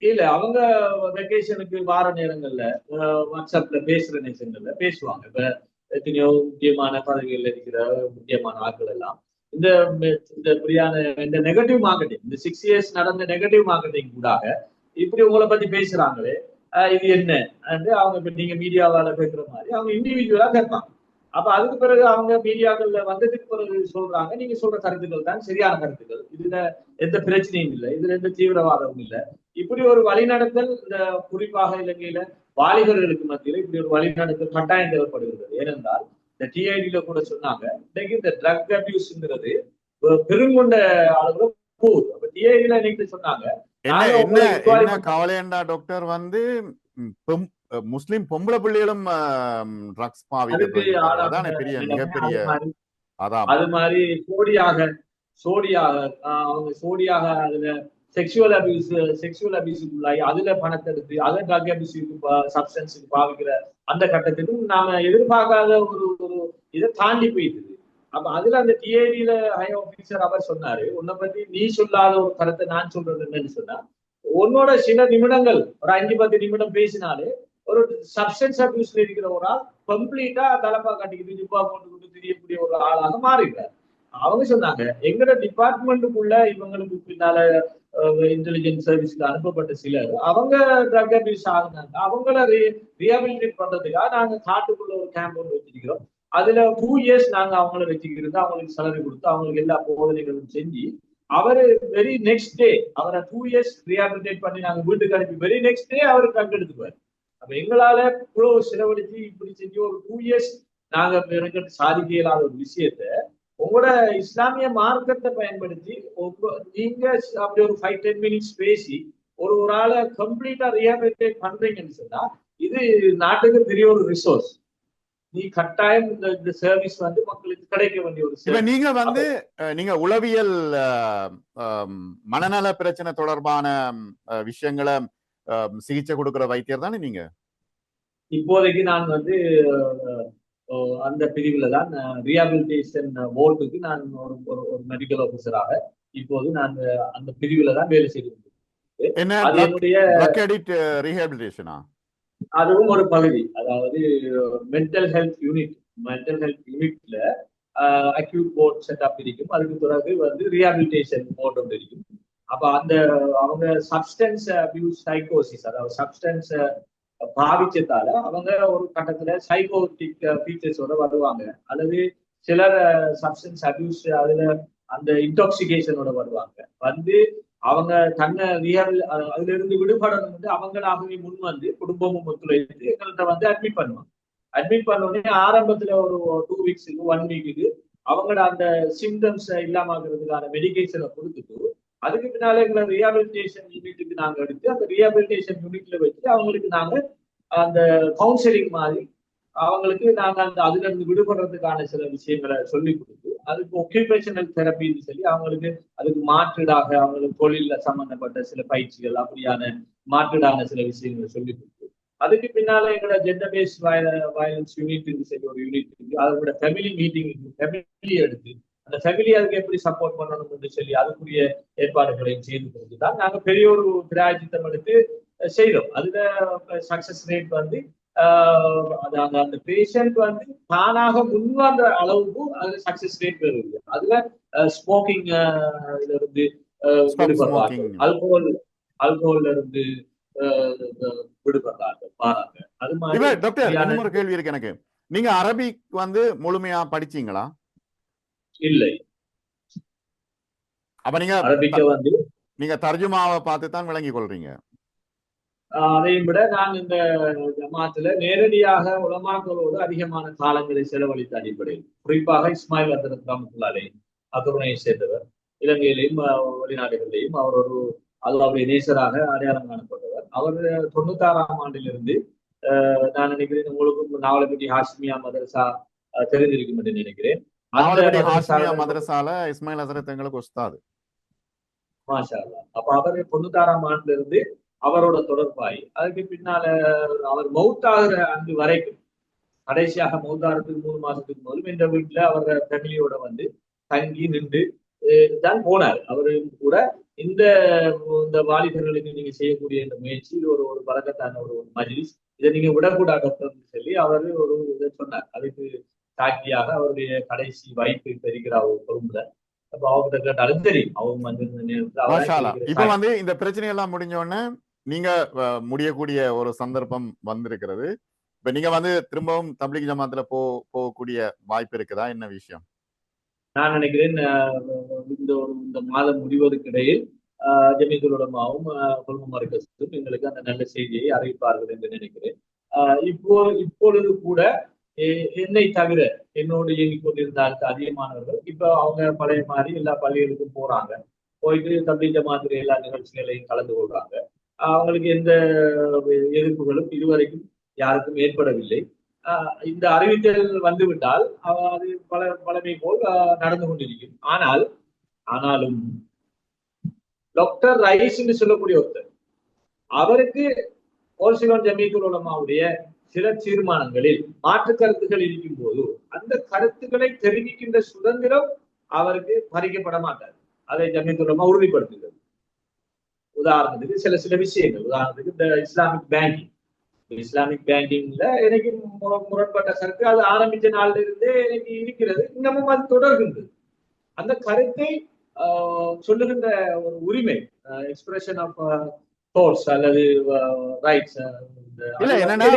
இல்ல, அவங்க வெக்கேஷனுக்கு வார நேரங்கள்ல வாட்ஸ்அப்ல பேசுற நேரங்கள்ல பேசுவாங்க. இப்ப எத்தனையோ முக்கியமான பதவிகள்ல இருக்கிற முக்கியமான ஆட்கள் எல்லாம் இந்த இப்படியான இந்த நெகட்டிவ் மார்க்கெட்டிங், இந்த 6 இயர்ஸ் நடந்த நெகட்டிவ் மார்க்கெட்டிங் கூடாக இப்படி உங்களை பத்தி பேசுறாங்களே இது என்ன அவங்க இப்ப நீங்க மீடியாவால பேசுற மாதிரி அவங்க இண்டிவிஜுவலா கேட்பாங்க. அப்ப அதுக்கு பிறகு அவங்க மீடியாக்கள்ல வந்ததுக்கு பிறகு சொல்றாங்க, நீங்க சொல்ற கருத்துக்கள் தான் சரியான கருத்துக்கள், இதுல எந்த பிரச்சனையும் இல்லை, இதுல எந்த தீவிரவாதமும் இல்லை. இப்படி ஒரு வழிநடத்தல் இந்த குறிப்பாக இலங்கையில வாலிபர்களுக்கு மத்தியில இப்படி ஒரு வழிநடத்தல் கட்டாயம் தேவைப்படுகிறது. ஏனென்றால் இந்த டிஐடியில கூட சொன்னாங்க, இன்னைக்கு இந்த ட்ரக் அபியூஸ்ங்கிறது பெருங்கொண்ட அளவுல போகுது. அப்ப டிஐடியில இன்னைக்கு சொன்னாங்க என்ன கவலையண்டா டாக்டர் வந்து முஸ்லிம் பொம்பளை பிள்ளைகளும் ட்ரக்ஸ் பாவிக்கிறது அதானே பெரிய மிகப்பெரிய அது மாதிரி சோடியாக அதுல செக்ஷுவல் அபியூஸுக்குள்ளாகி அதுல பணத்தை எடுத்து அதை ட்ரக் அபியூஸுக்கு சப்ஸ்டன்ஸுக்கு பாவிக்கிற அந்த கட்டத்திலும் நாம எதிர்பார்க்காத ஒரு இதை தாண்டி போயிடுது. அப்ப அதுல அந்த டிஏடியில ஹை ஆபீசர் அவர் சொன்னாரு, உன்னை பத்தி நீ சொல்லாத ஒரு கருத்தை நான் சொல்றது என்னன்னு சொன்னா, உன்னோட சில நிமிடங்கள் ஒரு 5-10 நிமிடம் பேசினாலே ஒரு சப்ஸ்டன்ஸ் அபியூஸ்ல இருக்கிற ஒரு ஆள் கம்ப்ளீட்டா தலப்பா கட்டிக்கிட்டு ஜிப்பா போட்டுக்கிட்டு தெரியக்கூடிய ஒரு ஆளாக மாறிடுறாரு. அவங்க சொன்னாங்க, எங்கட டிபார்ட்மெண்ட்டுக்குள்ள இவங்களுக்கு பின்னால இன்டெலிஜென்ஸ் சர்வீஸ்க்கு அனுப்பப்பட்ட சிலர் அவங்க ட்ரக் அபியூஸ் ஆகுனாங்க, அவங்கள ரீஹாபிலிட்டேட் பண்றதுக்காக நாங்க காட்டுக்குள்ள ஒரு கேம்ப் ஒன்று வச்சிருக்கிறோம். அதுல 2 இயர்ஸ் நாங்க அவங்கள வச்சுக்கிறது, அவங்களுக்கு சேலரி கொடுத்து அவங்களுக்கு எல்லா போதனைகளும் செஞ்சு அவரு வெரி நெக்ஸ்ட் டே அவரை 2 இயர்ஸ் ரீஹாபிலிட்டேட் பண்ணி நாங்க வீட்டுக்கு அனுப்பி வெரி நெக்ஸ்ட் டே அவரு ட்ரக் எடுத்துக்குவாரு. அப்ப எங்களால இவ்வளவு செலவழிச்சு இப்படி செஞ்சு ஒரு 2 இயர்ஸ் நாங்க சாதிக்க இயலாத ஒரு விஷயத்த உங்களோட இஸ்லாமிய மார்க்கத்தை பயன்படுத்தி நீங்க அப்படி ஒரு 5-10 மினிட்ஸ் பேசி ஒரு ஆளை கம்ப்ளீட்டா ரீஹாபிலிட்டேட் பண்றீங்கன்னு சொன்னா இது நாட்டுக்கு பெரிய ஒரு ரிசோர்ஸ். நீ கட்டாயம் இந்த சர்வீஸ் வந்து மக்களுக்கு கிடைக்க வேண்டிய ஒரு நீங்க வந்து நீங்க உளவியல் மனநல பிரச்சனை தொடர்பான விஷயங்களை சிகிச்சை கொடுக்கிற வைத்தியர் தானே நீங்க? இப்போதைக்கு நான் வந்து அந்த பிரிவுல தான் ரீஹாபிலிட்டேஷன் போர்டுக்கு நான் ஒரு மெடிக்கல் ஆபீசராக இப்போது நான் அந்த பிரிவுல தான் வேலை செய்து ரீஹாபிலிட்டேஷனா? அதுவும் ஒரு பகுதி. அதாவது மென்டல் ஹெல்த் யூனிட்ல அக்யூட் போர்ட் செட்டப் இருக்கும், அதுக்கு பிறகு வந்து ரீஹாபிலிட்டேஷன் போர்டு ஒன்று இருக்கும். அப்ப அந்த அவங்க சப்ஸ்டன்ஸ் அபியூஸ் சைக்கோசிஸ், அதாவது சப்ஸ்டன்ஸ் பாவிச்சதால அவங்க ஒரு கட்டத்துல சைக்கோட்டிக் ஃபீச்சர்ஸோட வருவாங்க, அல்லது சிலர் சப்ஸ்டன்ஸ் அபியூஸ் அதுல அந்த இன்டாக்சிகேஷனோட வருவாங்க. வந்து அவங்க தன்னை அதுல இருந்து விடுபடணும் வந்து அவங்களாகவே முன் வந்து குடும்பமும் ஒத்துழைத்து எங்கள்கிட்ட வந்து அட்மிட் பண்ணுவாங்க. அட்மிட் பண்ண உடனே ஆரம்பத்துல ஒரு 2 வீக்ஸுக்கு 1 வீக்குக்கு அவங்களோட அந்த சிம்டம்ஸ் இல்லாமக்கிறதுக்கான மெடிகேஷனை கொடுத்துட்டு அதுக்கு பின்னால எங்களை ரீஹாபிலிட்டேஷன் யூனிட்டுக்கு நாங்க எடுத்து அந்த ரீஹாபிலிட்டேஷன் யூனிட்ல வச்சு அவங்களுக்கு நாங்க அந்த கவுன்சிலிங் மாதிரி அவங்களுக்கு நாங்க அந்த அதுல இருந்து விடுபடுறதுக்கான சில விஷயங்களை சொல்லி கொடுத்து அதுக்கு ஒக்குபேஷனல் தெரப்பின்னு சொல்லி அவங்களுக்கு அதுக்கு மாற்றீடாக அவங்களுக்கு தொழில சம்பந்தப்பட்ட சில பயிற்சிகள் அப்படியான மாற்றீடான சில விஷயங்களை சொல்லி கொடுத்து அதுக்கு பின்னால எங்களோட ஜெண்டர் பேஸ் வயலன்ஸ் யூனிட் சொல்லி ஒரு யூனிட் இருக்கு. அதோட ஃபேமிலி மீட்டிங் ஃபேமிலி எடுத்து அந்த ஃபேமிலி அதுக்கு எப்படி சப்போர்ட் பண்ணணும்னு சொல்லி அதுக்குரிய ஏற்பாடுகளையும் செய்து கொடுத்துதான் நாங்க பெரிய ஒரு திராட்சத்தம் எடுத்து செய்தோம். அதுல சக்சஸ் ரேட் வந்து அந்த பேஷண்ட் வந்து தானாக முன்வந்த அளவுக்கு அதுல சக்சஸ் ரேட் வருது. அதுல ஸ்மோக்கிங் இருந்து அல்கோஹால்ல இருந்து விடுபடுறாங்க பாருங்க. அது மாதிரி டாக்டர் இன்னொரு கேள்வி இருக்கு எனக்கு. நீங்க அரபிக் வந்து முழுமையா படிச்சீங்களா? இல்லை. அப்ப நீங்க அரபிக்க வந்து நீங்க தர்ஜுமாவை பார்த்து தான் விளங்கி கொள்றீங்க? அதையும் விட நான் இந்த ஜமாத்துல நேரடியாக உலமாக்களோடு அதிகமான காலங்களை செலவழித்த அடிப்படையில் குறிப்பாக இஸ்மாயில் ஹசரத் ரஹ்மத்துல்லாஹி அத்துணையை சேர்ந்தவர், இலங்கையிலையும் வெளிநாடுகளிலையும் அவர் ஒரு அல்லாஹ்வுடைய நேசராக அடையாளம் காணப்பட்டவர். அவர் 96ஆம் ஆண்டிலிருந்து நான் நினைக்கிறேன் உங்களுக்கு நாவலப்பட்டி ஹாஷ்மியா மதரசா தெரிஞ்சிருக்கும் என்று நினைக்கிறேன். மதரசால இஸ்மாயில் ஹசரத் எங்களுக்கு உஸ்தாது. மாஷா அல்லாஹ். அப்ப அவர் 96ஆம் ஆண்டுல இருந்து அவரோட தொடர்பாய் அதுக்கு பின்னால அவர் மௌத்தாகிற அன்று வரைக்கும் கடைசியாக மௌத்தாகிறதுக்கு 3 மாசத்துக்கு முதலும் இந்த வீட்டுல அவரோட ஃபேமிலியோட வந்து தங்கி நின்று தான் போனார். அவரும் கூட இந்த வாலிபர்களுக்கு நீங்க செய்யக்கூடிய இந்த முயற்சி ஒரு ஒரு பழக்கத்தான ஒரு மஜ்லிஸ், இதை நீங்க விடக்கூடாது டாக்டர்னு சொல்லி அவர் ஒரு இதை சொன்னார். அதுக்கு சாட்சியாக அவருடைய கடைசி வாய்ப்பு பெறுகிறார் கொழும்புல. அப்ப அவங்க கேட்டாலும் தெரியும் அவங்க வந்து இப்ப வந்து இந்த பிரச்சனை எல்லாம் முடிஞ்ச உடனே நீங்க முடியக்கூடிய ஒரு சந்தர்ப்பம் வந்திருக்கிறது. இப்ப நீங்க வந்து திரும்பவும் தப்லீக் ஜமாத்துல போகக்கூடிய வாய்ப்பு இருக்குதா? என்ன விஷயம்? நான் நினைக்கிறேன் இந்த மாதம் முடிவதற்கு இடையில் ஜமீதுல் உலமாவும் கொள்கை மர்கஸும் எங்களுக்கு அந்த நல்ல செய்தியை அறிவிப்பார்கள் என்று நினைக்கிறேன். இப்பொழுது கூட என்னை தவிர என்னோடு இயங்கிக் கொண்டிருந்த அதிகமானவர்கள் இப்ப அவங்க பழைய மாதிரி எல்லா பள்ளிகளுக்கும் போறாங்க. போயிட்டு தப்லீக் ஜமாத்துல எல்லா நிகழ்ச்சிகளையும் கலந்து கொள்றாங்க. அவங்களுக்கு எந்த எதிர்ப்புகளும் இதுவரைக்கும் யாருக்கும் ஏற்படவில்லை. இந்த அறிவித்தல் வந்துவிட்டால் அது பழமை போல் நடந்து கொண்டிருக்கும். ஆனாலும் டாக்டர் ரைஸ் என்று சொல்லக்கூடிய ஒருத்தர் அவருக்கு ஓல்சிலோன் ஜமீதுல் உலமாவுடைய சில தீர்மானங்களில் மாற்று கருத்துக்கள் இருக்கும் போது அந்த கருத்துக்களை தெரிவிக்கின்ற சுதந்திரம் அவருக்கு பறிக்கப்பட மாட்டார். அதை ஜமீதுல் உலமா உறுதிப்படுத்துகிறது. உதாரணத்துக்கு சில விஷயங்கள், உதாரணத்துக்கு இந்த இஸ்லாமிக் பேங்கிங்ல எனக்கு முரண்பட்ட கருத்து அது ஆரம்பிச்ச நாள்ல இருந்தே எனக்கு இருக்கிறது, இன்னமும் அது தொடர்கின்றது. அந்த கருத்தை சொல்லுகின்ற ஒரு உரிமை, எக்ஸ்பிரஷன் ஆஃப் தாட்ஸ் அல்லது ரைட்ஸ், இல்ல என்னன்னா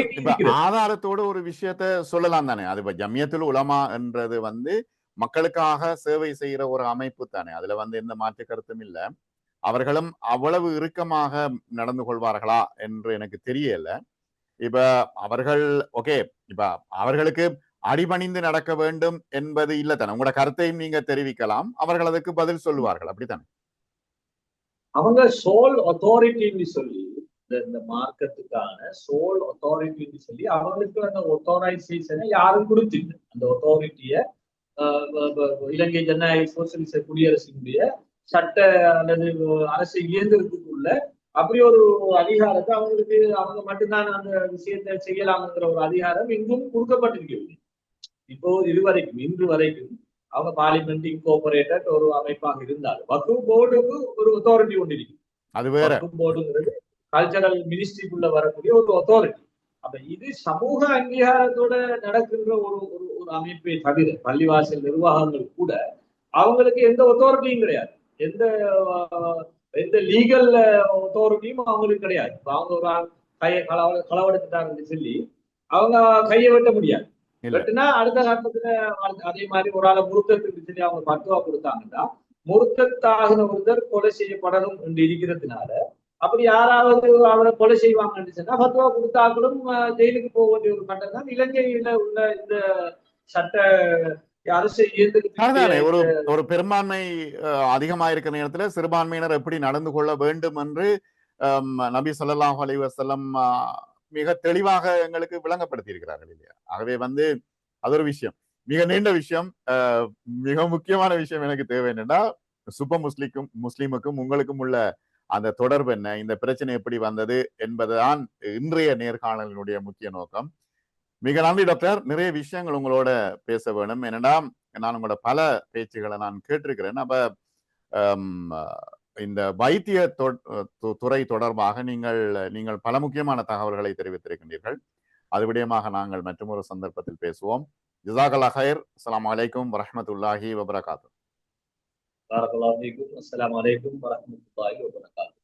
ஆதாரத்தோட ஒரு விஷயத்த சொல்லலாம் தானே. அது இப்ப ஜமியத்துல் உலமா என்றது வந்து மக்களுக்காக சேவை செய்யற ஒரு அமைப்பு தானே. அதுல வந்து எந்த மாற்று கருத்தும் இல்லை. அவர்களும் அவ்வளவு இறுக்கமாக நடந்து கொள்வார்களா என்று எனக்கு தெரியல. இப்ப அவர்கள் ஓகே, இப்ப அவர்களுக்கு அடிபணிந்து நடக்க வேண்டும் என்பது இல்ல தானே. உங்களோட கருத்தையும் நீங்க தெரிவிக்கலாம், அவர்கள் அதுக்கு பதில் சொல்லுவார்கள், அப்படித்தானே? அவங்க சோல் அத்தாரிட்டின்னு சொல்லி இந்த மார்க்கத்துக்கான சோல் அத்தாரிட்டின்னு சொல்லி அவங்களுக்கு அந்த அத்தாரைசேஷனை யாரும் கொடுத்தில்லை. அந்த அத்தாரிட்டிய இலங்கை ஜனநாயக சோசியலிச குடியரசினுடைய சட்ட அல்லது அரசு இயந்திரத்துக்குள்ள அப்படி ஒரு அதிகாரத்தை அவங்களுக்கு அவங்க மட்டும்தான் அந்த விஷயத்தை செய்யலாம்ங்கிற ஒரு அதிகாரம் எங்கும் கொடுக்கப்பட்டிருக்கவில்லை. இப்போ இன்று வரைக்கும் அவங்க பார்லிமெண்ட் இன்கோபரேட்டட் ஒரு அமைப்பாக இருந்தாலும் வக்ஃப் போர்டுக்கு ஒரு அத்தாரிட்டி ஒன்று இருக்கு. அது வேற. வக்ஃப் போர்டுங்கிறது கல்ச்சரல் மினிஸ்ட்ரிக்குள்ள வரக்கூடிய ஒரு அத்தாரிட்டி. அப்ப இது சமூக அங்கீகாரத்தோட நடக்கின்ற ஒரு ஒரு அமைப்பை தவிர பள்ளிவாசல் நிர்வாகங்கள் கூட அவங்களுக்கு எந்த அத்தாரிட்டியும் கிடையாது, எந்த லீகல் அத்தாரிட்டியும் அவங்களுக்கு கிடையாது. அவங்க ஒரு கையை களவெடுத்துட்டாங்கன்னு சொல்லி அவங்க கையை வெட்ட முடியாது. வெட்டினா அடுத்த காலத்துல அதே மாதிரி ஒரு ஆளை முறுத்தத்துக்கு சொல்லி அவங்க பத்துவா கொடுத்தாங்கன்னா முர்த்தத்தாகின ஒருத்தர் கொலை செய்யப்படணும் என்று இருக்கிறதுனால அப்படி யாராவது அவரை கொலை செய்வாங்கன்னு சொன்னா ஃபத்வா கொடுத்தாக்களும் ஜெயிலுக்கு போக வேண்டிய ஒரு கட்டம் தான் இலங்கையில உள்ள இந்த சட்ட அரசு அதுதானே இயந்திரத்தினுடைய ஒரு ஒரு பெரும்பான்மை அதிகமா இருக்கிற நேரத்துல சிறுபான்மையினர் எப்படி நடந்து கொள்ள வேண்டும் என்று நபி ஸல்லல்லாஹு அலைஹி வஸல்லம் மிக தெளிவாக எங்களுக்கு விளங்கப்படுத்தி இருக்கிறார்கள் இல்லையா? ஆகவே அது ஒரு விஷயம், மிக நீண்ட விஷயம். மிக முக்கியமான விஷயம் எனக்கு தேவை என்னன்னா, சுப்ப முஸ்லிமுக்கும் உங்களுக்கும் உள்ள அந்த தொடர்பு என்ன, இந்த பிரச்சனை எப்படி வந்தது என்பதுதான் இன்றைய நேர்காணலினுடைய முக்கிய நோக்கம். மிக நன்றி டாக்டர். நிறைய விஷயங்கள் உங்களோட பேச வேணும். என்னன்னா, நான் உங்களோட பல பேச்சுகளை நான் கேட்டிருக்கிறேன். அப்ப இந்த வைத்திய துறை தொடர்பாக நீங்கள் பல முக்கியமான தகவல்களை தெரிவித்திருக்கின்றீர்கள். அது விடயமாக நாங்கள் மற்றொரு சந்தர்ப்பத்தில் பேசுவோம். ஜஸாக்கல்லாஹ் ஹைர். அஸ்ஸலாமு அலைக்கும் வரஹ்மத்துல்லாஹி வபரகாத்துஹு. பாரக்கல்லாஹு ஃபீக்கும். அஸ்ஸலாமு அலைக்கும் வரஹ்மத்துல்லாஹி வபரகாத்துஹு.